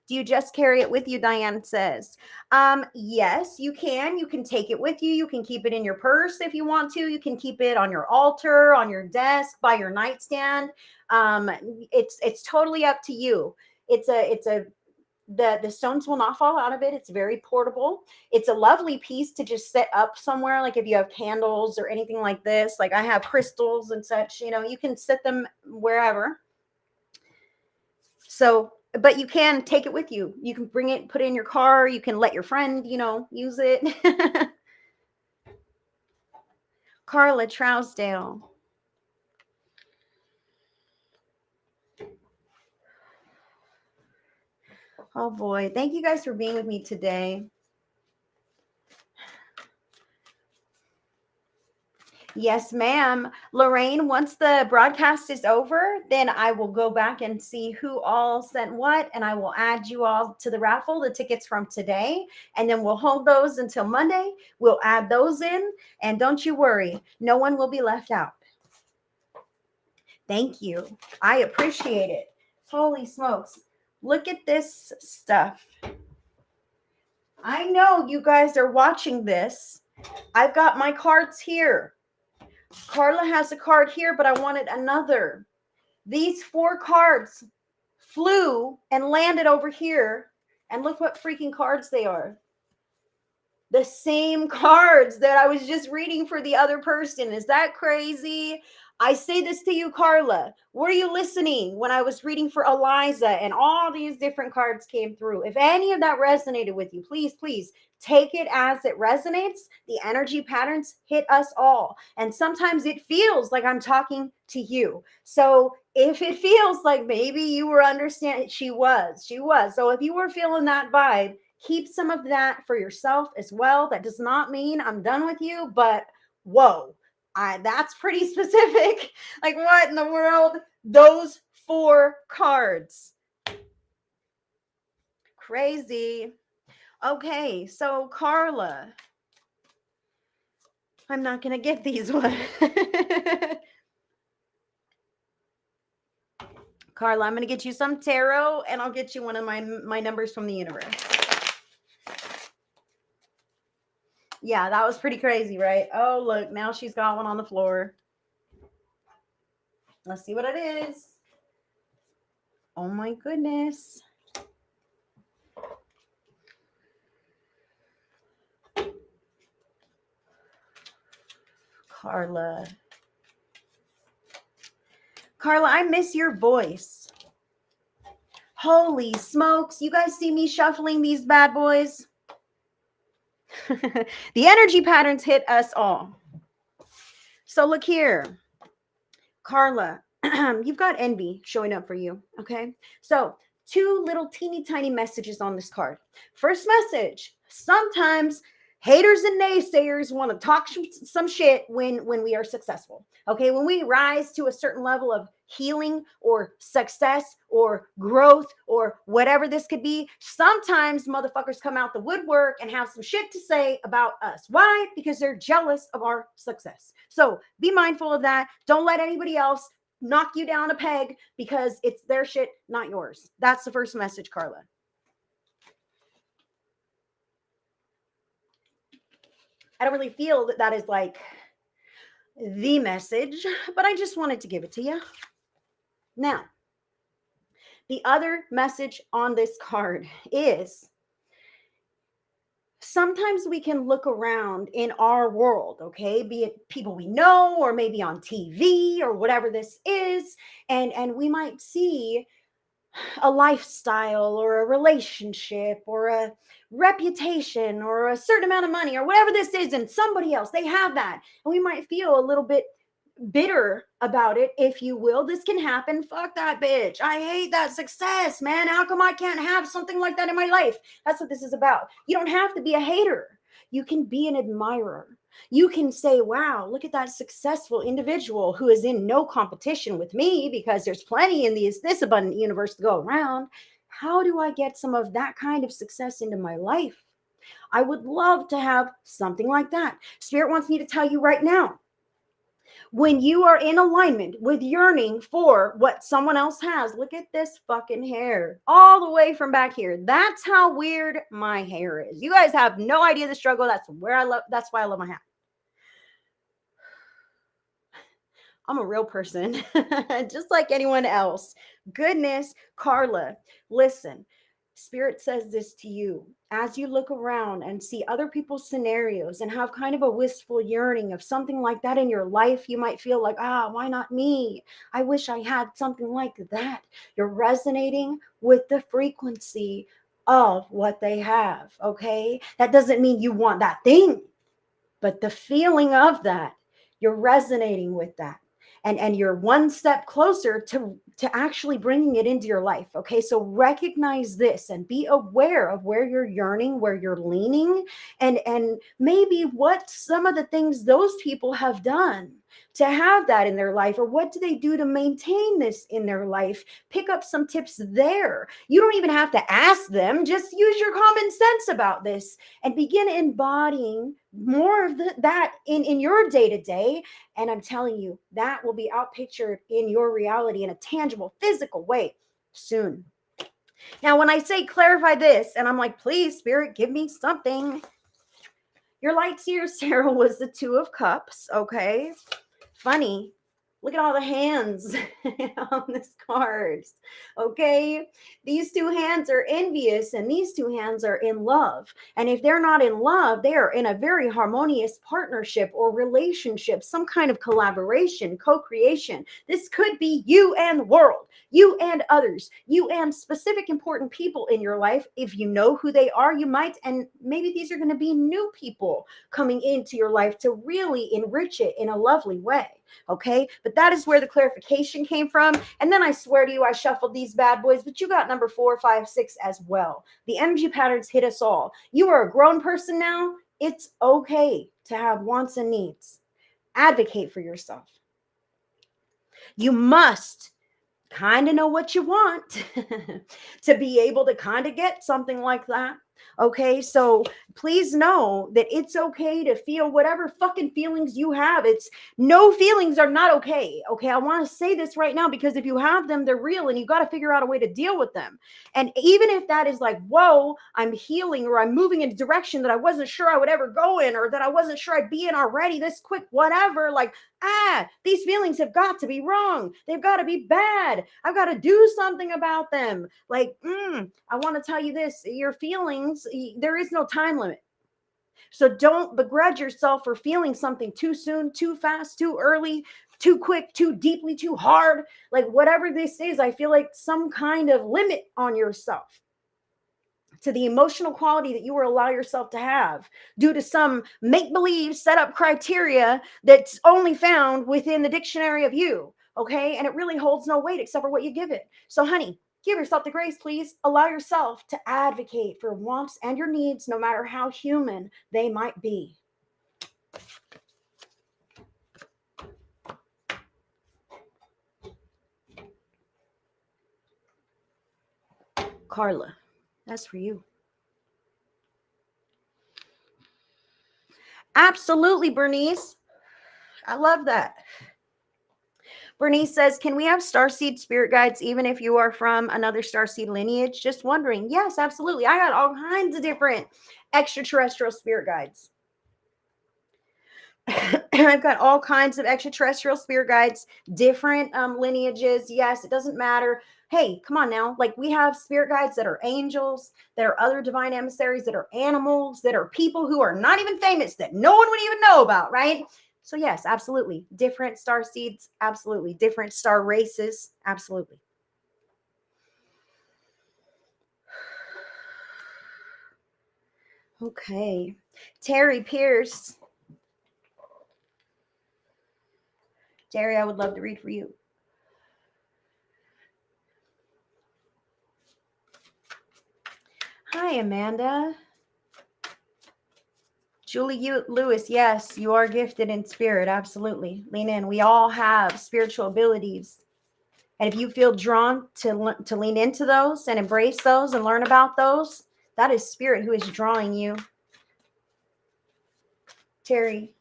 Do you just carry it with you? Diane says. Yes, you can. You can take it with you. You can keep it in your purse if you want to. You can keep it on your altar, on your desk, by your nightstand. It's totally up to you. The stones will not fall out of it. It's very portable. It's a lovely piece to just set up somewhere. Like if you have candles or anything like this, like I have crystals and such, you know, you can set them wherever. So, but you can take it with you. You can bring it, put it in your car. You can let your friend, you know, use it. Carla Trousdale. Oh boy. Thank you guys for being with me today. Yes, ma'am. Lorraine, once the broadcast is over, then I will go back and see who all sent what, and I will add you all to the raffle, the tickets from today, and then we'll hold those until Monday. We'll add those in, and don't you worry, no one will be left out. Thank you. I appreciate it. Holy smokes. Look at this stuff. I know you guys are watching this. I've got my cards here. Carla has a card here, but I wanted another. These 4 cards flew and landed over here. And look what freaking cards they are. The same cards that I was just reading for the other person. Is that crazy? I say this to you, Carla. Were you listening when I was reading for Eliza and all these different cards came through? If any of that resonated with you, please Take it as it resonates. The energy patterns hit us all. And sometimes it feels like I'm talking to you. So if it feels like maybe you were understanding, she was. So if you were feeling that vibe, keep some of that for yourself as well. That does not mean I'm done with you, but whoa, that's pretty specific. Like, what in the world? Those 4 cards. Crazy. Okay, so Carla, I'm not going to get these ones. Carla, I'm going to get you some tarot, and I'll get you one of my numbers from the universe. Yeah, that was pretty crazy, right? Oh, look, now she's got one on the floor. Let's see what it is. Oh my goodness. Carla, I miss your voice. Holy smokes. You guys see me shuffling these bad boys? The energy patterns hit us all. So look here, Carla, you've got envy showing up for you. Okay. So 2 little teeny tiny messages on this card. First message: sometimes haters and naysayers want to talk some shit when we are successful. Okay. When we rise to a certain level of healing or success or growth or whatever this could be, sometimes motherfuckers come out the woodwork and have some shit to say about us. Why? Because they're jealous of our success. So be mindful of that. Don't let anybody else knock you down a peg because it's their shit, not yours. That's the first message, Carla. I don't really feel that is like the message, but I just wanted to give it to you. Now, the other message on this card is sometimes we can look around in our world, okay, be it people we know or maybe on TV or whatever this is, and we might see a lifestyle or a relationship or a reputation or a certain amount of money or whatever this is, and somebody else, they have that, and we might feel a little bit bitter about it, if you will. This can happen. Fuck that bitch. I hate that success, man. How come I can't have something like that in my life? That's what this is about. You don't have to be a hater. You can be an admirer. You can say, wow, look at that successful individual who is in no competition with me because there's plenty in this abundant universe to go around. How do I get some of that kind of success into my life? I would love to have something like that. Spirit wants me to tell you right now, when you are in alignment with yearning for what someone else has, look at this fucking hair all the way from back here. That's how weird my hair is. You guys have no idea the struggle. That's why I love my hat. I'm a real person, just like anyone else. Goodness, Carla, listen. Spirit says this to you. As you look around and see other people's scenarios and have kind of a wistful yearning of something like that in your life, you might feel like, why not me? I wish I had something like that. You're resonating with the frequency of what they have, okay? That doesn't mean you want that thing, but the feeling of that, you're resonating with that. And you're one step closer to actually bringing it into your life. Okay, so recognize this and be aware of where you're yearning, where you're leaning, and maybe what some of the things those people have done to have that in their life, or what do they do to maintain this in their life. Pick up some tips there. You don't even have to ask them, just use your common sense about this and begin embodying more of that in your day-to-day. And I'm telling you, that will be outpictured in your reality in a tangible, physical way soon. Now, when I say clarify this, and I'm like, please, Spirit, give me something. Your light seer, Sarah, was the 2 of Cups, okay? Funny. Look at all the hands on this cards. Okay. These two hands are envious and these two hands are in love. And if they're not in love, they are in a very harmonious partnership or relationship, some kind of collaboration, co-creation. This could be you and the world, you and others, you and specific important people in your life. If you know who they are, you might, and maybe these are going to be new people coming into your life to really enrich it in a lovely way. Okay, but that is where the clarification came from. And then I swear to you, I shuffled these bad boys, but you got number 4, 5, 6 as well. The energy patterns hit us all. You are a grown person now. It's okay to have wants and needs. Advocate for yourself. You must kind of know what you want to be able to kind of get something like that. Okay, so please know that it's okay to feel whatever fucking feelings you have. It's no feelings are not okay. Okay, I want to say this right now because if you have them, they're real and you got to figure out a way to deal with them. And even if that is like, whoa, I'm healing or I'm moving in a direction that I wasn't sure I would ever go in or that I wasn't sure I'd be in already this quick, whatever, like, these feelings have got to be wrong. They've got to be bad. I've got to do something about them. Like, I want to tell you this, your feelings, there is no time limit. So don't begrudge yourself for feeling something too soon, too fast, too early, too quick, too deeply, too hard. Like whatever this is, I feel like some kind of limit on yourself to the emotional quality that you will allow yourself to have due to some make-believe set up criteria that's only found within the dictionary of you. Okay. And it really holds no weight except for what you give it. So honey, give yourself the grace, please. Allow yourself to advocate for wants and your needs, no matter how human they might be. Carla, that's for you. Absolutely, Bernice. I love that. Bernice says, can we have starseed spirit guides even if you are from another starseed lineage? Just wondering. Yes, absolutely. I got all kinds of different extraterrestrial spirit guides. I've got all kinds of extraterrestrial spirit guides, different lineages. Yes, it doesn't matter. Hey, come on now. Like we have spirit guides that are angels, that are other divine emissaries, that are animals, that are people who are not even famous, that no one would even know about, right? So yes, absolutely. Different star seeds, absolutely. Different star races, absolutely. Okay. Terry Pierce. Terry, I would love to read for you. Hi, Amanda. Julie Lewis, yes, you are gifted in spirit. Absolutely. Lean in. We all have spiritual abilities. And if you feel drawn to lean into those and embrace those and learn about those, that is spirit who is drawing you. Terry.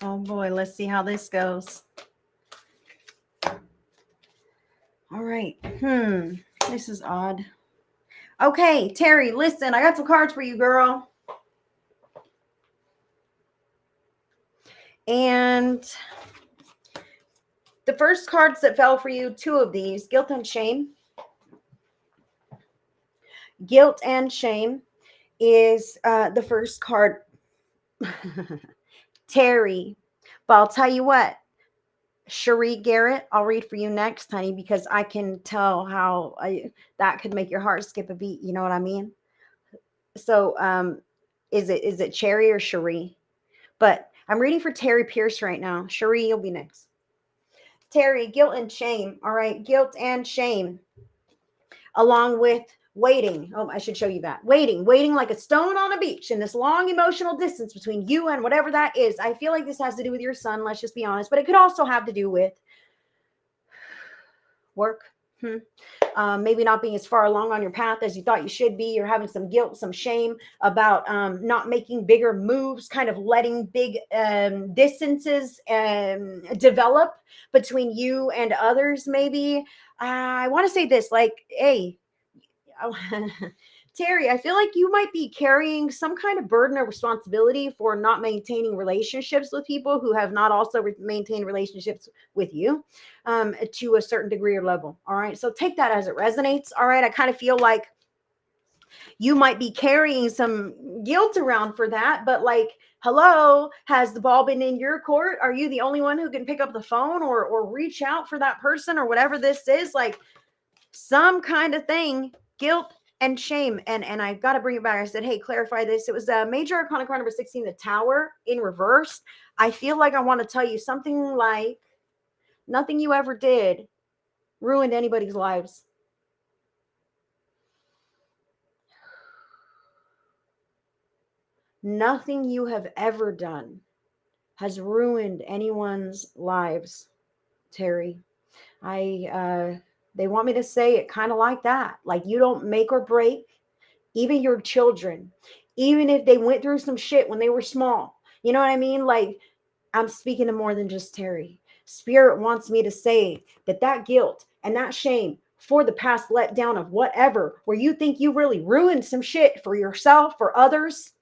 Oh boy, let's see how this goes. All right. This is odd. Okay, Terry, listen, I got some cards for you, girl. And the first cards that fell for you, 2 of these, guilt and shame. Guilt and shame is the first card. Terry. But I'll tell you what, Cherie Garrett, I'll read for you next, honey, because I can tell how that could make your heart skip a beat. You know what I mean? So is it Cherry or Cherie? But I'm reading for Terry Pierce right now. Cherie, you'll be next. Terry, guilt and shame. All right, guilt and shame. Along with waiting. Oh, I should show you that. Waiting like a stone on a beach in this long emotional distance between you and whatever that is. I feel like this has to do with your son. Let's just be honest. But it could also have to do with work, Maybe not being as far along on your path as you thought you should be. You're having some guilt, some shame about not making bigger moves, kind of letting big distances develop between you and others. Maybe I want to say this, like, hey, Terry, I feel like you might be carrying some kind of burden or responsibility for not maintaining relationships with people who have not also maintained relationships with you to a certain degree or level. All right. So take that as it resonates. All right. I kind of feel like you might be carrying some guilt around for that, but like, hello, has the ball been in your court? Are you the only one who can pick up the phone or reach out for that person or whatever this is? Like, some kind of thing, guilt and shame. And I've got to bring it back. I said, hey, clarify this. It was Major Arcana card number 16, the Tower in reverse. I feel like I want to tell you something like nothing you ever did ruined anybody's lives. Nothing you have ever done has ruined anyone's lives, Terry. They want me to say it kind of like that. Like, you don't make or break even your children, even if they went through some shit when they were small. You know what I mean? Like, I'm speaking to more than just Terry. Spirit wants me to say that guilt and that shame for the past letdown of whatever, where you think you really ruined some shit for yourself, for others,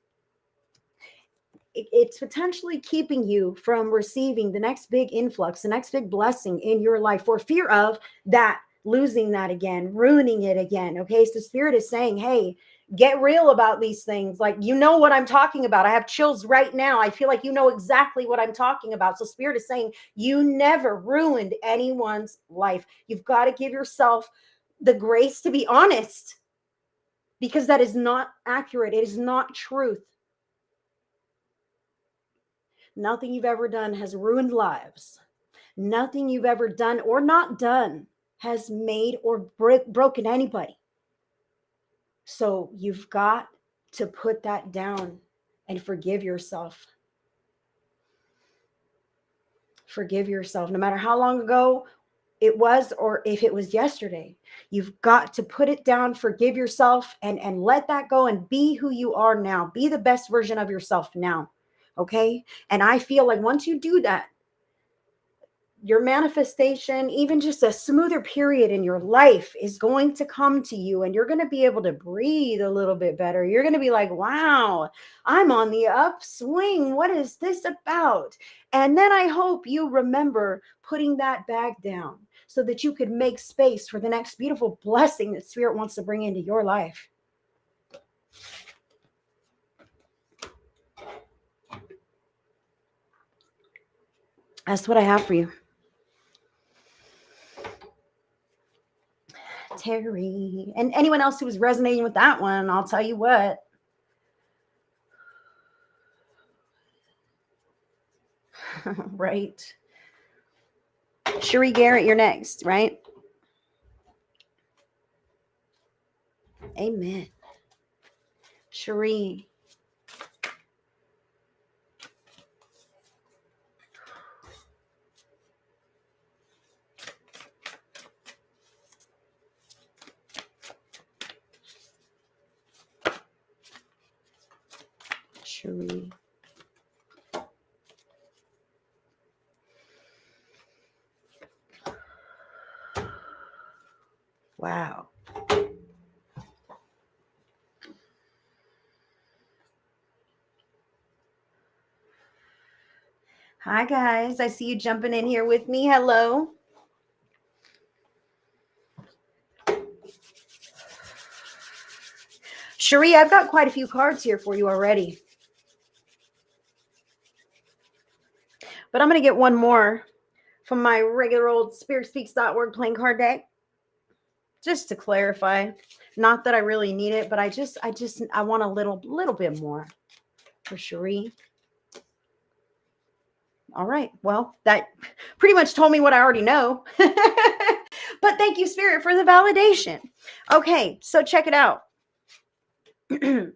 it's potentially keeping you from receiving the next big influx, the next big blessing in your life, for fear of that, losing that again, ruining it again. Okay. So Spirit is saying, hey, get real about these things. Like, you know what I'm talking about. I have chills right now. I feel like you know exactly what I'm talking about. So Spirit is saying, you never ruined anyone's life. You've got to give yourself the grace to be honest, because that is not accurate. It is not truth. Nothing you've ever done has ruined lives. Nothing you've ever done or not done has made or broken anybody. So you've got to put that down and forgive yourself. Forgive yourself, no matter how long ago it was or if it was yesterday. You've got to put it down, forgive yourself, and let that go and be who you are now. Be the best version of yourself now. Okay? And I feel like once you do that, your manifestation, even just a smoother period in your life, is going to come to you, and you're going to be able to breathe a little bit better. You're going to be like, wow, I'm on the upswing. What is this about? And then I hope you remember putting that bag down so that you could make space for the next beautiful blessing that Spirit wants to bring into your life. That's what I have for you. Terry. And anyone else who was resonating with that one, I'll tell you what. Right. Cherie Garrett, you're next, right? Amen. Cherie. Cherie. Wow. Hi, guys. I see you jumping in here with me. Hello. Cherie, I've got quite a few cards here for you already. But I'm going to get one more from my regular old spiritspeaks.org playing card deck. Just to clarify. Not that I really need it, but I want a little bit more for Cherie. All right. Well, that pretty much told me what I already know. But thank you, Spirit, for the validation. Okay, so check it out. This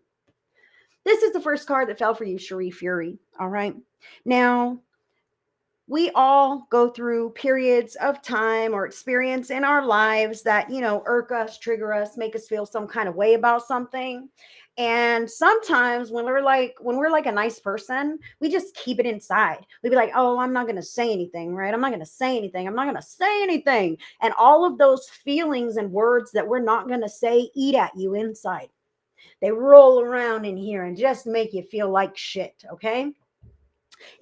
is the first card that fell for you, Cherie Fury. All right. Now, we all go through periods of time or experience in our lives that, irk us, trigger us, make us feel some kind of way about something. And sometimes when we're like a nice person, we just keep it inside. We'd be like, oh, I'm not going to say anything, right? I'm not going to say anything. I'm not going to say anything. And all of those feelings and words that we're not going to say eat at you inside. They roll around in here and just make you feel like shit, okay?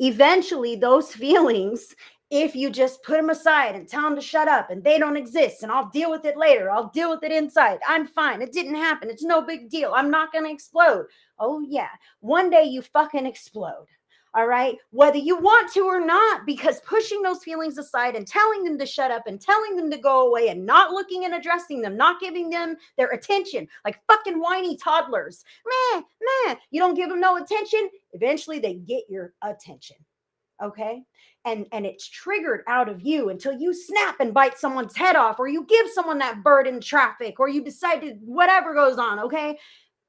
Eventually, those feelings, if you just put them aside and tell them to shut up and they don't exist and I'll deal with it later, I'll deal with it inside, I'm fine, it didn't happen, it's no big deal, I'm not going to explode. Oh, yeah. One day you fucking explode. All right, whether you want to or not, because pushing those feelings aside and telling them to shut up and telling them to go away and not looking and addressing them, not giving them their attention, like fucking whiny toddlers. You don't give them no attention, eventually they get your attention. Okay, and it's triggered out of you until you snap and bite someone's head off, or you give someone that bird in traffic, or you decide to whatever goes on. Okay,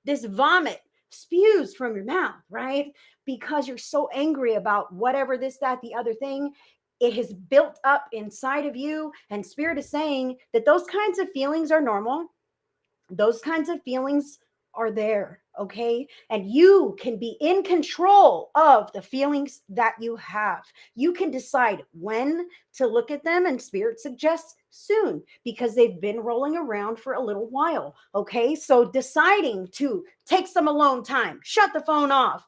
this vomit spews from your mouth, right? Because you're so angry about whatever, this, that, the other thing. It has built up inside of you, and spirit is saying that those kinds of feelings are normal. Those kinds of feelings are there, okay? And you can be in control of the feelings that you have. You can decide when to look at them, and spirit suggests soon, because they've been rolling around for a little while, okay? So deciding to take some alone time, shut the phone off,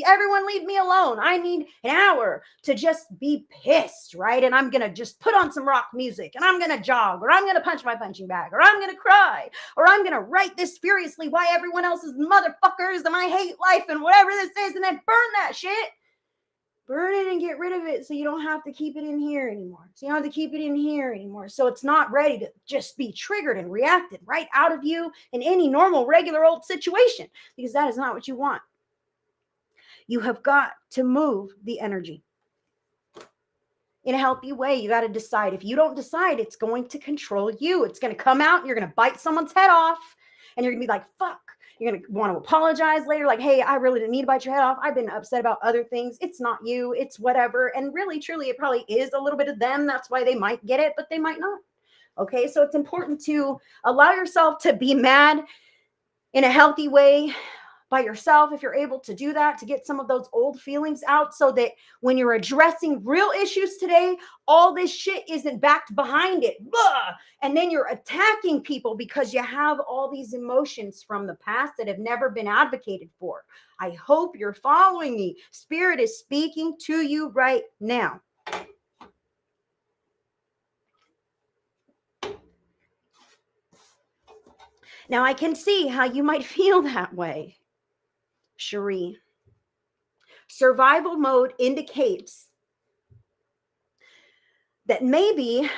everyone leave me alone. I need an hour to just be pissed, right? And I'm going to just put on some rock music, and I'm going to jog, or I'm going to punch my punching bag, or I'm going to cry, or I'm going to write this furiously why everyone else is motherfuckers and I hate life and whatever this is, and then burn that shit. Burn it and get rid of it so you don't have to keep it in here anymore. So it's not ready to just be triggered and reacted right out of you in any normal, regular old situation, because that is not what you want. You have got to move the energy in a healthy way. You got to decide. If you don't decide, it's going to control you. It's going to come out and you're going to bite someone's head off, and you're going to be like, fuck. You're going to want to apologize later. Like, hey, I really didn't need to bite your head off. I've been upset about other things. It's not you. It's whatever. And really, truly, it probably is a little bit of them. That's why they might get it, but they might not. Okay. So it's important to allow yourself to be mad in a healthy way by yourself, if you're able to do that, to get some of those old feelings out, so that when you're addressing real issues today, all this shit isn't backed behind it. Blah! And then you're attacking people because you have all these emotions from the past that have never been advocated for. I hope you're following me. Spirit is speaking to you right now. Now, I can see how you might feel that way, Cherie. Survival mode indicates that maybe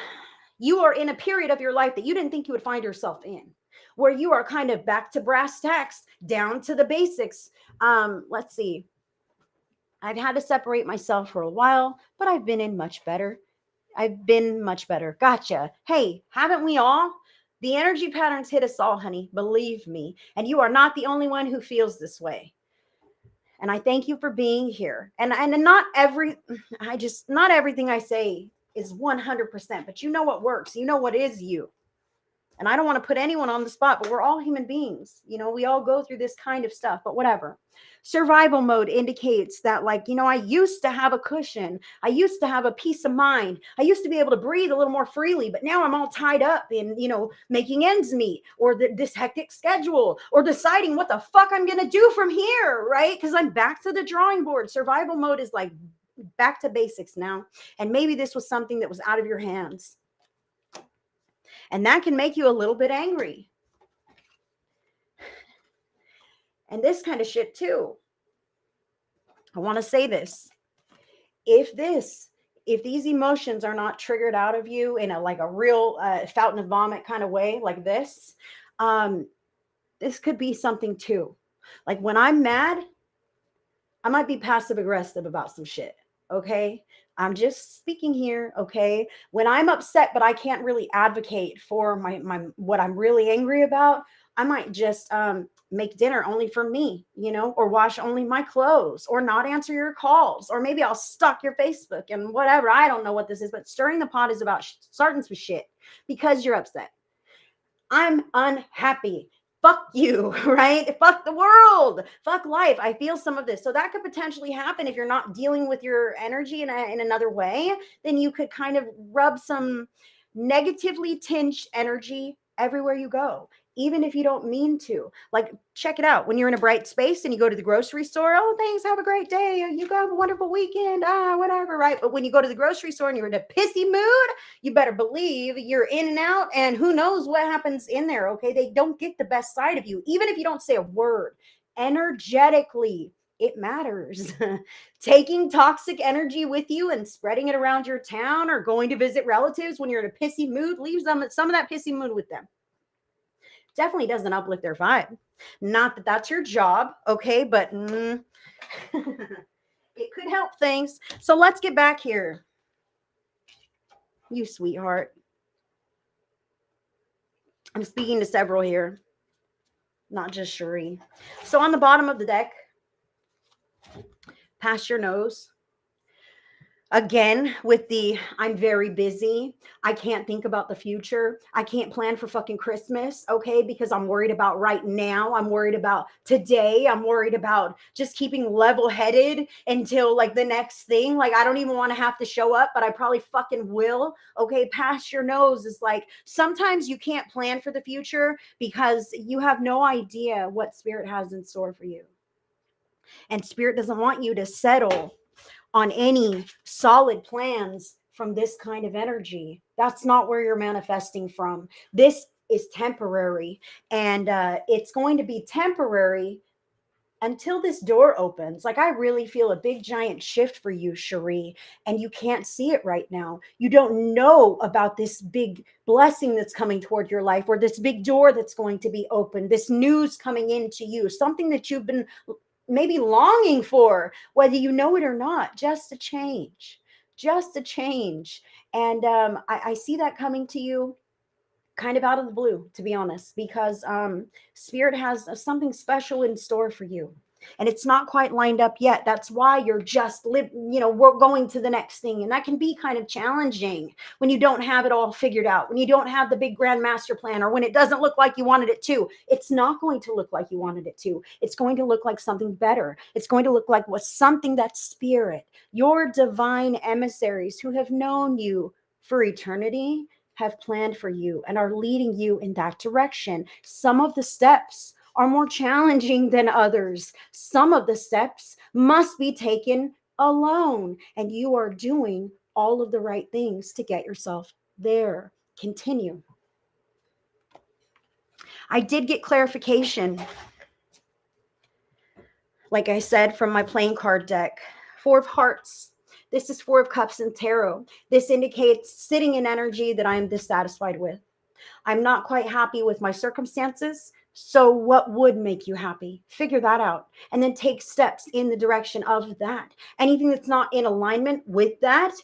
you are in a period of your life that you didn't think you would find yourself in, where you are kind of back to brass tacks, down to the basics. Let's see. I've had to separate myself for a while, but I've been much better. Gotcha. Hey, haven't we all? The energy patterns hit us all, honey. Believe me. And you are not the only one who feels this way. And I thank you for being here. And not everything I say is 100%, but you know what works. You know what is you. And I don't want to put anyone on the spot, but we're all human beings. We all go through this kind of stuff, but whatever. Survival mode indicates that, I used to have a cushion. I used to have a peace of mind. I used to be able to breathe a little more freely, but now I'm all tied up in, making ends meet, or this hectic schedule, or deciding what the fuck I'm going to do from here, right? Because I'm back to the drawing board. Survival mode is like back to basics now. And maybe this was something that was out of your hands. And that can make you a little bit angry. And this kind of shit too. I want to say this. If these emotions are not triggered out of you in a real fountain of vomit kind of way, like this could be something too. Like when I'm mad, I might be passive aggressive about some shit. Okay. I'm just speaking here. Okay. When I'm upset, but I can't really advocate for my what I'm really angry about, I might just make dinner only for me, or wash only my clothes, or not answer your calls, or maybe I'll stalk your Facebook and whatever. I don't know what this is, but stirring the pot is about starting some shit because you're upset. I'm unhappy. Fuck you, right? Fuck the world. Fuck life. I feel some of this. So that could potentially happen if you're not dealing with your energy in another way. Then you could kind of rub some negatively tinged energy everywhere you go, even if you don't mean to. Like, check it out. When you're in a bright space and you go to the grocery store, oh, thanks, have a great day. You have a wonderful weekend. Whatever, right? But when you go to the grocery store and you're in a pissy mood, you better believe you're in and out, and who knows what happens in there, okay? They don't get the best side of you, even if you don't say a word. Energetically, it matters. Taking toxic energy with you and spreading it around your town, or going to visit relatives when you're in a pissy mood, leaves them some of that pissy mood with them. Definitely doesn't uplift their vibe. Not that that's your job, okay? But it could help things. So let's get back here. You sweetheart. I'm speaking to several here, not just Cherie. So on the bottom of the deck, past your nose. Again, with the I'm very busy. I can't think about the future. I can't plan for fucking Christmas, okay? Because I'm worried about right now. I'm worried about today. I'm worried about just keeping level-headed until like the next thing. Like, I don't even want to have to show up, but I probably fucking will. Okay, past your nose is like, sometimes you can't plan for the future because you have no idea what Spirit has in store for you. And Spirit doesn't want you to settle on any solid plans from this kind of energy. That's not where you're manifesting from. This is temporary, and it's going to be temporary until this door opens. Like, I really feel a big giant shift for you, Cherie, and you can't see it right now. You don't know about this big blessing that's coming toward your life, or this big door that's going to be open, this news coming into you, something that you've been maybe longing for, whether you know it or not. Just a change. And I see that coming to you kind of out of the blue, to be honest, because Spirit has something special in store for you. And it's not quite lined up yet. That's why you're just we're going to the next thing. And that can be kind of challenging when you don't have it all figured out, when you don't have the big grand master plan, or when it doesn't look like you wanted it to. It's not going to look like you wanted it to. It's going to look like something better. It's going to look like something that Spirit, your divine emissaries who have known you for eternity, have planned for you and are leading you in that direction. Some of the steps are more challenging than others. Some of the steps must be taken alone, and you are doing all of the right things to get yourself there. Continue. I did get clarification, like I said, from my playing card deck. 4 of Hearts. This is 4 of Cups in Tarot. This indicates sitting in energy that I am dissatisfied with. I'm not quite happy with my circumstances. So what would make you happy? Figure that out. And then take steps in the direction of that. Anything that's not in alignment with that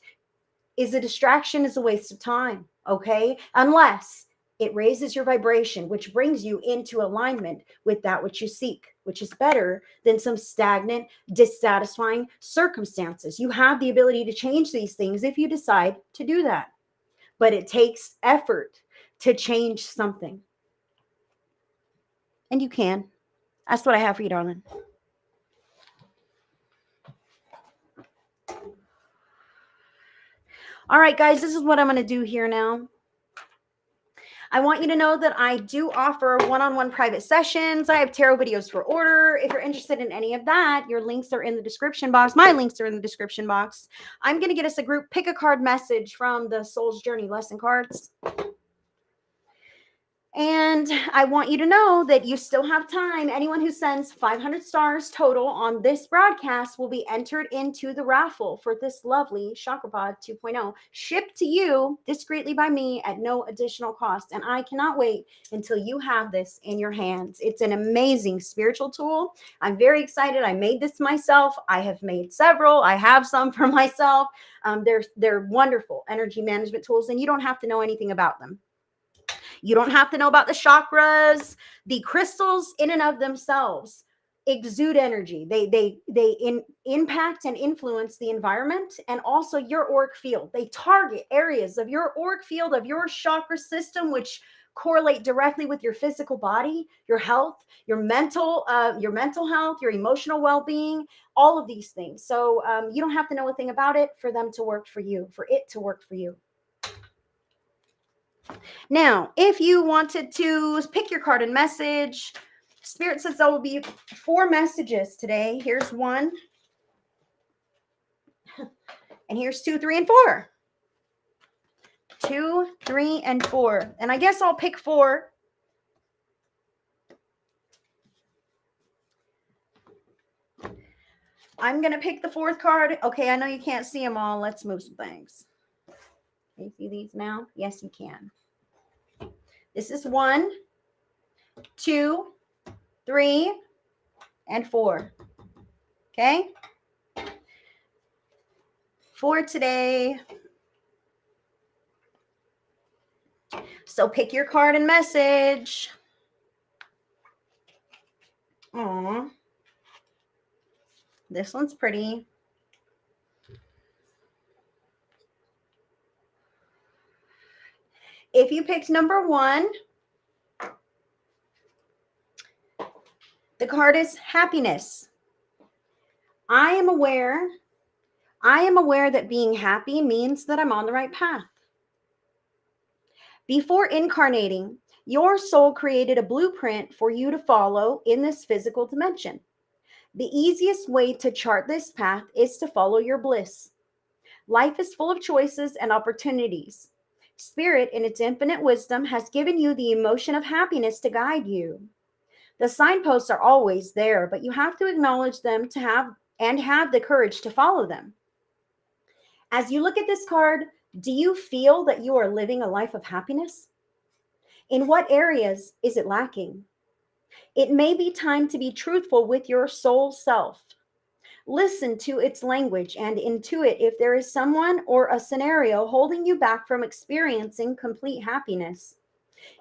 is a distraction, is a waste of time. Okay? Unless it raises your vibration, which brings you into alignment with that which you seek, which is better than some stagnant, dissatisfying circumstances. You have the ability to change these things if you decide to do that. But it takes effort to change something. And you can. That's what I have for you, darling. All right, guys, this is what I'm going to do here now. I want you to know that I do offer one-on-one private sessions. I have tarot videos for order. If you're interested in any of that, your links are in the description box. My links are in the description box. I'm going to get us a group pick a card message from the Soul's Journey lesson cards. And I want you to know that you still have time. Anyone who sends 500 stars total on this broadcast will be entered into the raffle for this lovely ChakraPod 2.0, shipped to you discreetly by me at no additional cost. And I cannot wait until you have this in your hands. It's an amazing spiritual tool. I'm very excited. I made this myself. I have made several. I have some for myself. They're wonderful energy management tools, and you don't have to know anything about them. You don't have to know about the chakras. The crystals in and of themselves exude energy. They impact and influence the environment and also your auric field. They target areas of your auric field, of your chakra system, which correlate directly with your physical body, your health, your mental health, your emotional well-being, all of these things. So you don't have to know a thing about it for them to work for you, for it to work for you. Now, if you wanted to pick your card and message, Spirit says there will be 4 messages today. Here's 1. And here's 2, 3, and 4. 2, 3, and 4. And I guess I'll pick 4. I'm going to pick the 4th card. Okay, I know you can't see them all. Let's move some things. Can you see these now? Yes, you can. This is 1, 2, 3, and 4. Okay? For today. So pick your card and message. Aww. This one's pretty. If you picked number 1, the card is happiness. I am aware that being happy means that I'm on the right path. Before incarnating, your soul created a blueprint for you to follow in this physical dimension. The easiest way to chart this path is to follow your bliss. Life is full of choices and opportunities. Spirit, in its infinite wisdom, has given you the emotion of happiness to guide you. The signposts are always there, but you have to acknowledge them to have the courage to follow them. As you look at this card, do you feel that you are living a life of happiness? In what areas is it lacking? It may be time to be truthful with your soul self. Listen to its language and intuit if there is someone or a scenario holding you back from experiencing complete happiness.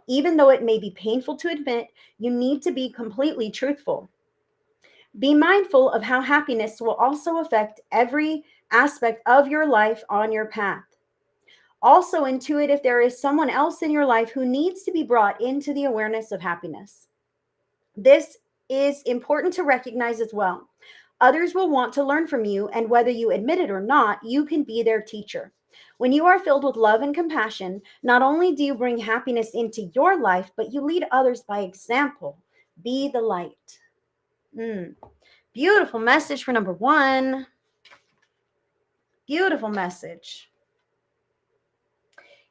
Even though it may be painful to admit, you need to be completely truthful. Be mindful of how happiness will also affect every aspect of your life on your path. Also intuit if there is someone else in your life who needs to be brought into the awareness of happiness. This is important to recognize as well. Others will want to learn from you, and whether you admit it or not, you can be their teacher. When you are filled with love and compassion, not only do you bring happiness into your life, but you lead others by example. Be the light. Beautiful message for number 1. Beautiful message.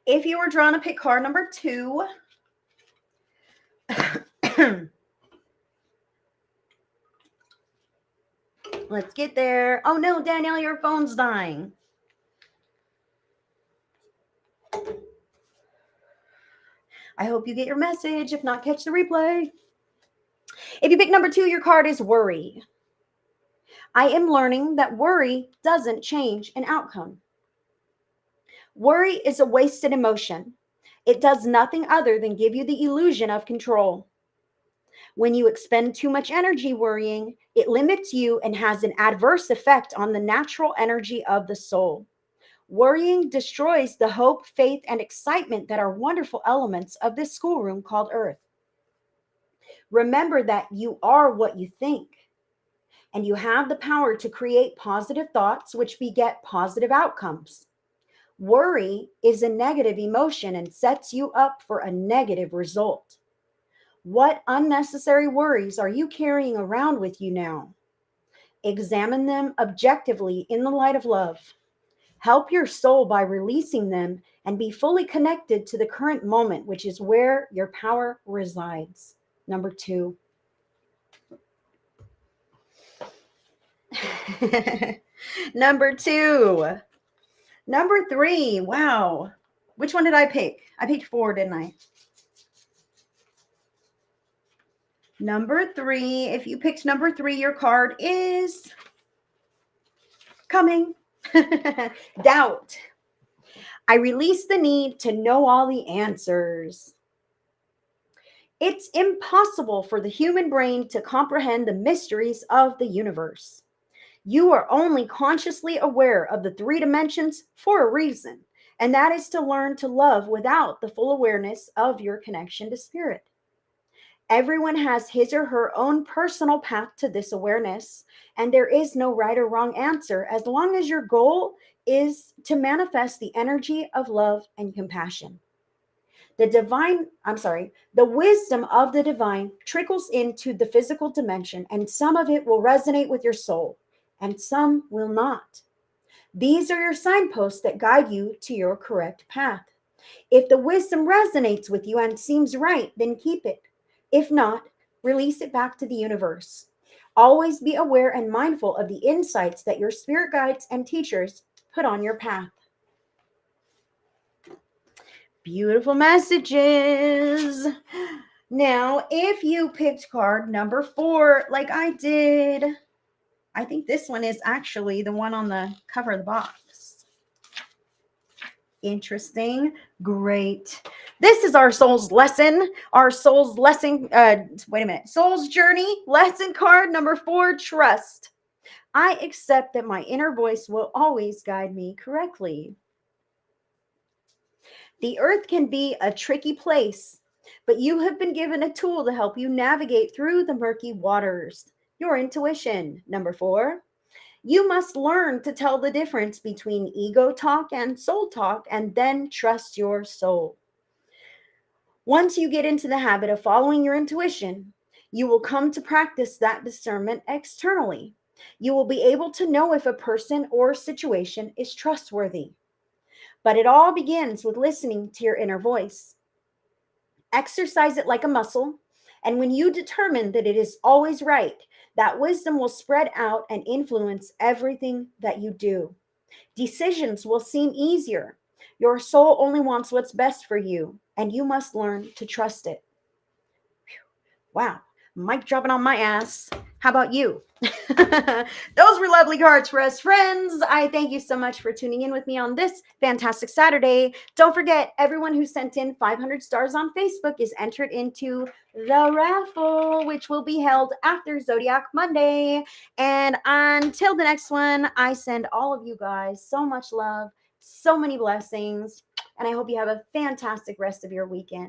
If you were drawn to pick card number 2, let's get there. Oh no, Danielle, your phone's dying. I hope you get your message. If not, catch the replay. If you pick number 2, your card is worry. I am learning that worry doesn't change an outcome. Worry is a wasted emotion. It does nothing other than give you the illusion of control. When you expend too much energy worrying, it limits you and has an adverse effect on the natural energy of the soul. Worrying destroys the hope, faith, and excitement that are wonderful elements of this schoolroom called Earth. Remember that you are what you think, and you have the power to create positive thoughts which beget positive outcomes. Worry is a negative emotion and sets you up for a negative result. What unnecessary worries are you carrying around with you now? Examine them objectively in the light of love. Help your soul by releasing them and be fully connected to the current moment, which is where your power resides. Number 2. Number 2. Number 3. Wow. Which one did I pick? I picked 4, didn't I? Number 3. If you picked number 3, your card is coming. Doubt. I release the need to know all the answers. It's impossible for the human brain to comprehend the mysteries of the universe. You are only consciously aware of the three dimensions for a reason, and that is to learn to love without the full awareness of your connection to spirit. Everyone has his or her own personal path to this awareness, and there is no right or wrong answer as long as your goal is to manifest the energy of love and compassion. The wisdom of the divine trickles into the physical dimension, and some of it will resonate with your soul, and some will not. These are your signposts that guide you to your correct path. If the wisdom resonates with you and seems right, then keep it. If not, release it back to the universe. Always be aware and mindful of the insights that your spirit guides and teachers put on your path. Beautiful messages. Now, if you picked card number 4, like I did, I think this one is actually the one on the cover of the box. Interesting. Great. This is our soul's lesson. Our soul's lesson. Soul's journey. Lesson card number 4, trust. I accept that my inner voice will always guide me correctly. The earth can be a tricky place, but you have been given a tool to help you navigate through the murky waters. Your intuition. Number 4. You must learn to tell the difference between ego talk and soul talk, and then trust your soul. Once you get into the habit of following your intuition, you will come to practice that discernment externally. You will be able to know if a person or situation is trustworthy. But it all begins with listening to your inner voice. Exercise it like a muscle, and when you determine that it is always right, that wisdom will spread out and influence everything that you do. Decisions will seem easier. Your soul only wants what's best for you, and you must learn to trust it. Wow, mic dropping on my ass. How about you? Those were lovely cards for us friends. I thank you so much for tuning in with me on this fantastic Saturday. Don't forget, everyone who sent in 500 stars on Facebook is entered into the raffle, which will be held after Zodiac Monday. And until the next one, I send all of you guys so much love, so many blessings, and I hope you have a fantastic rest of your weekend.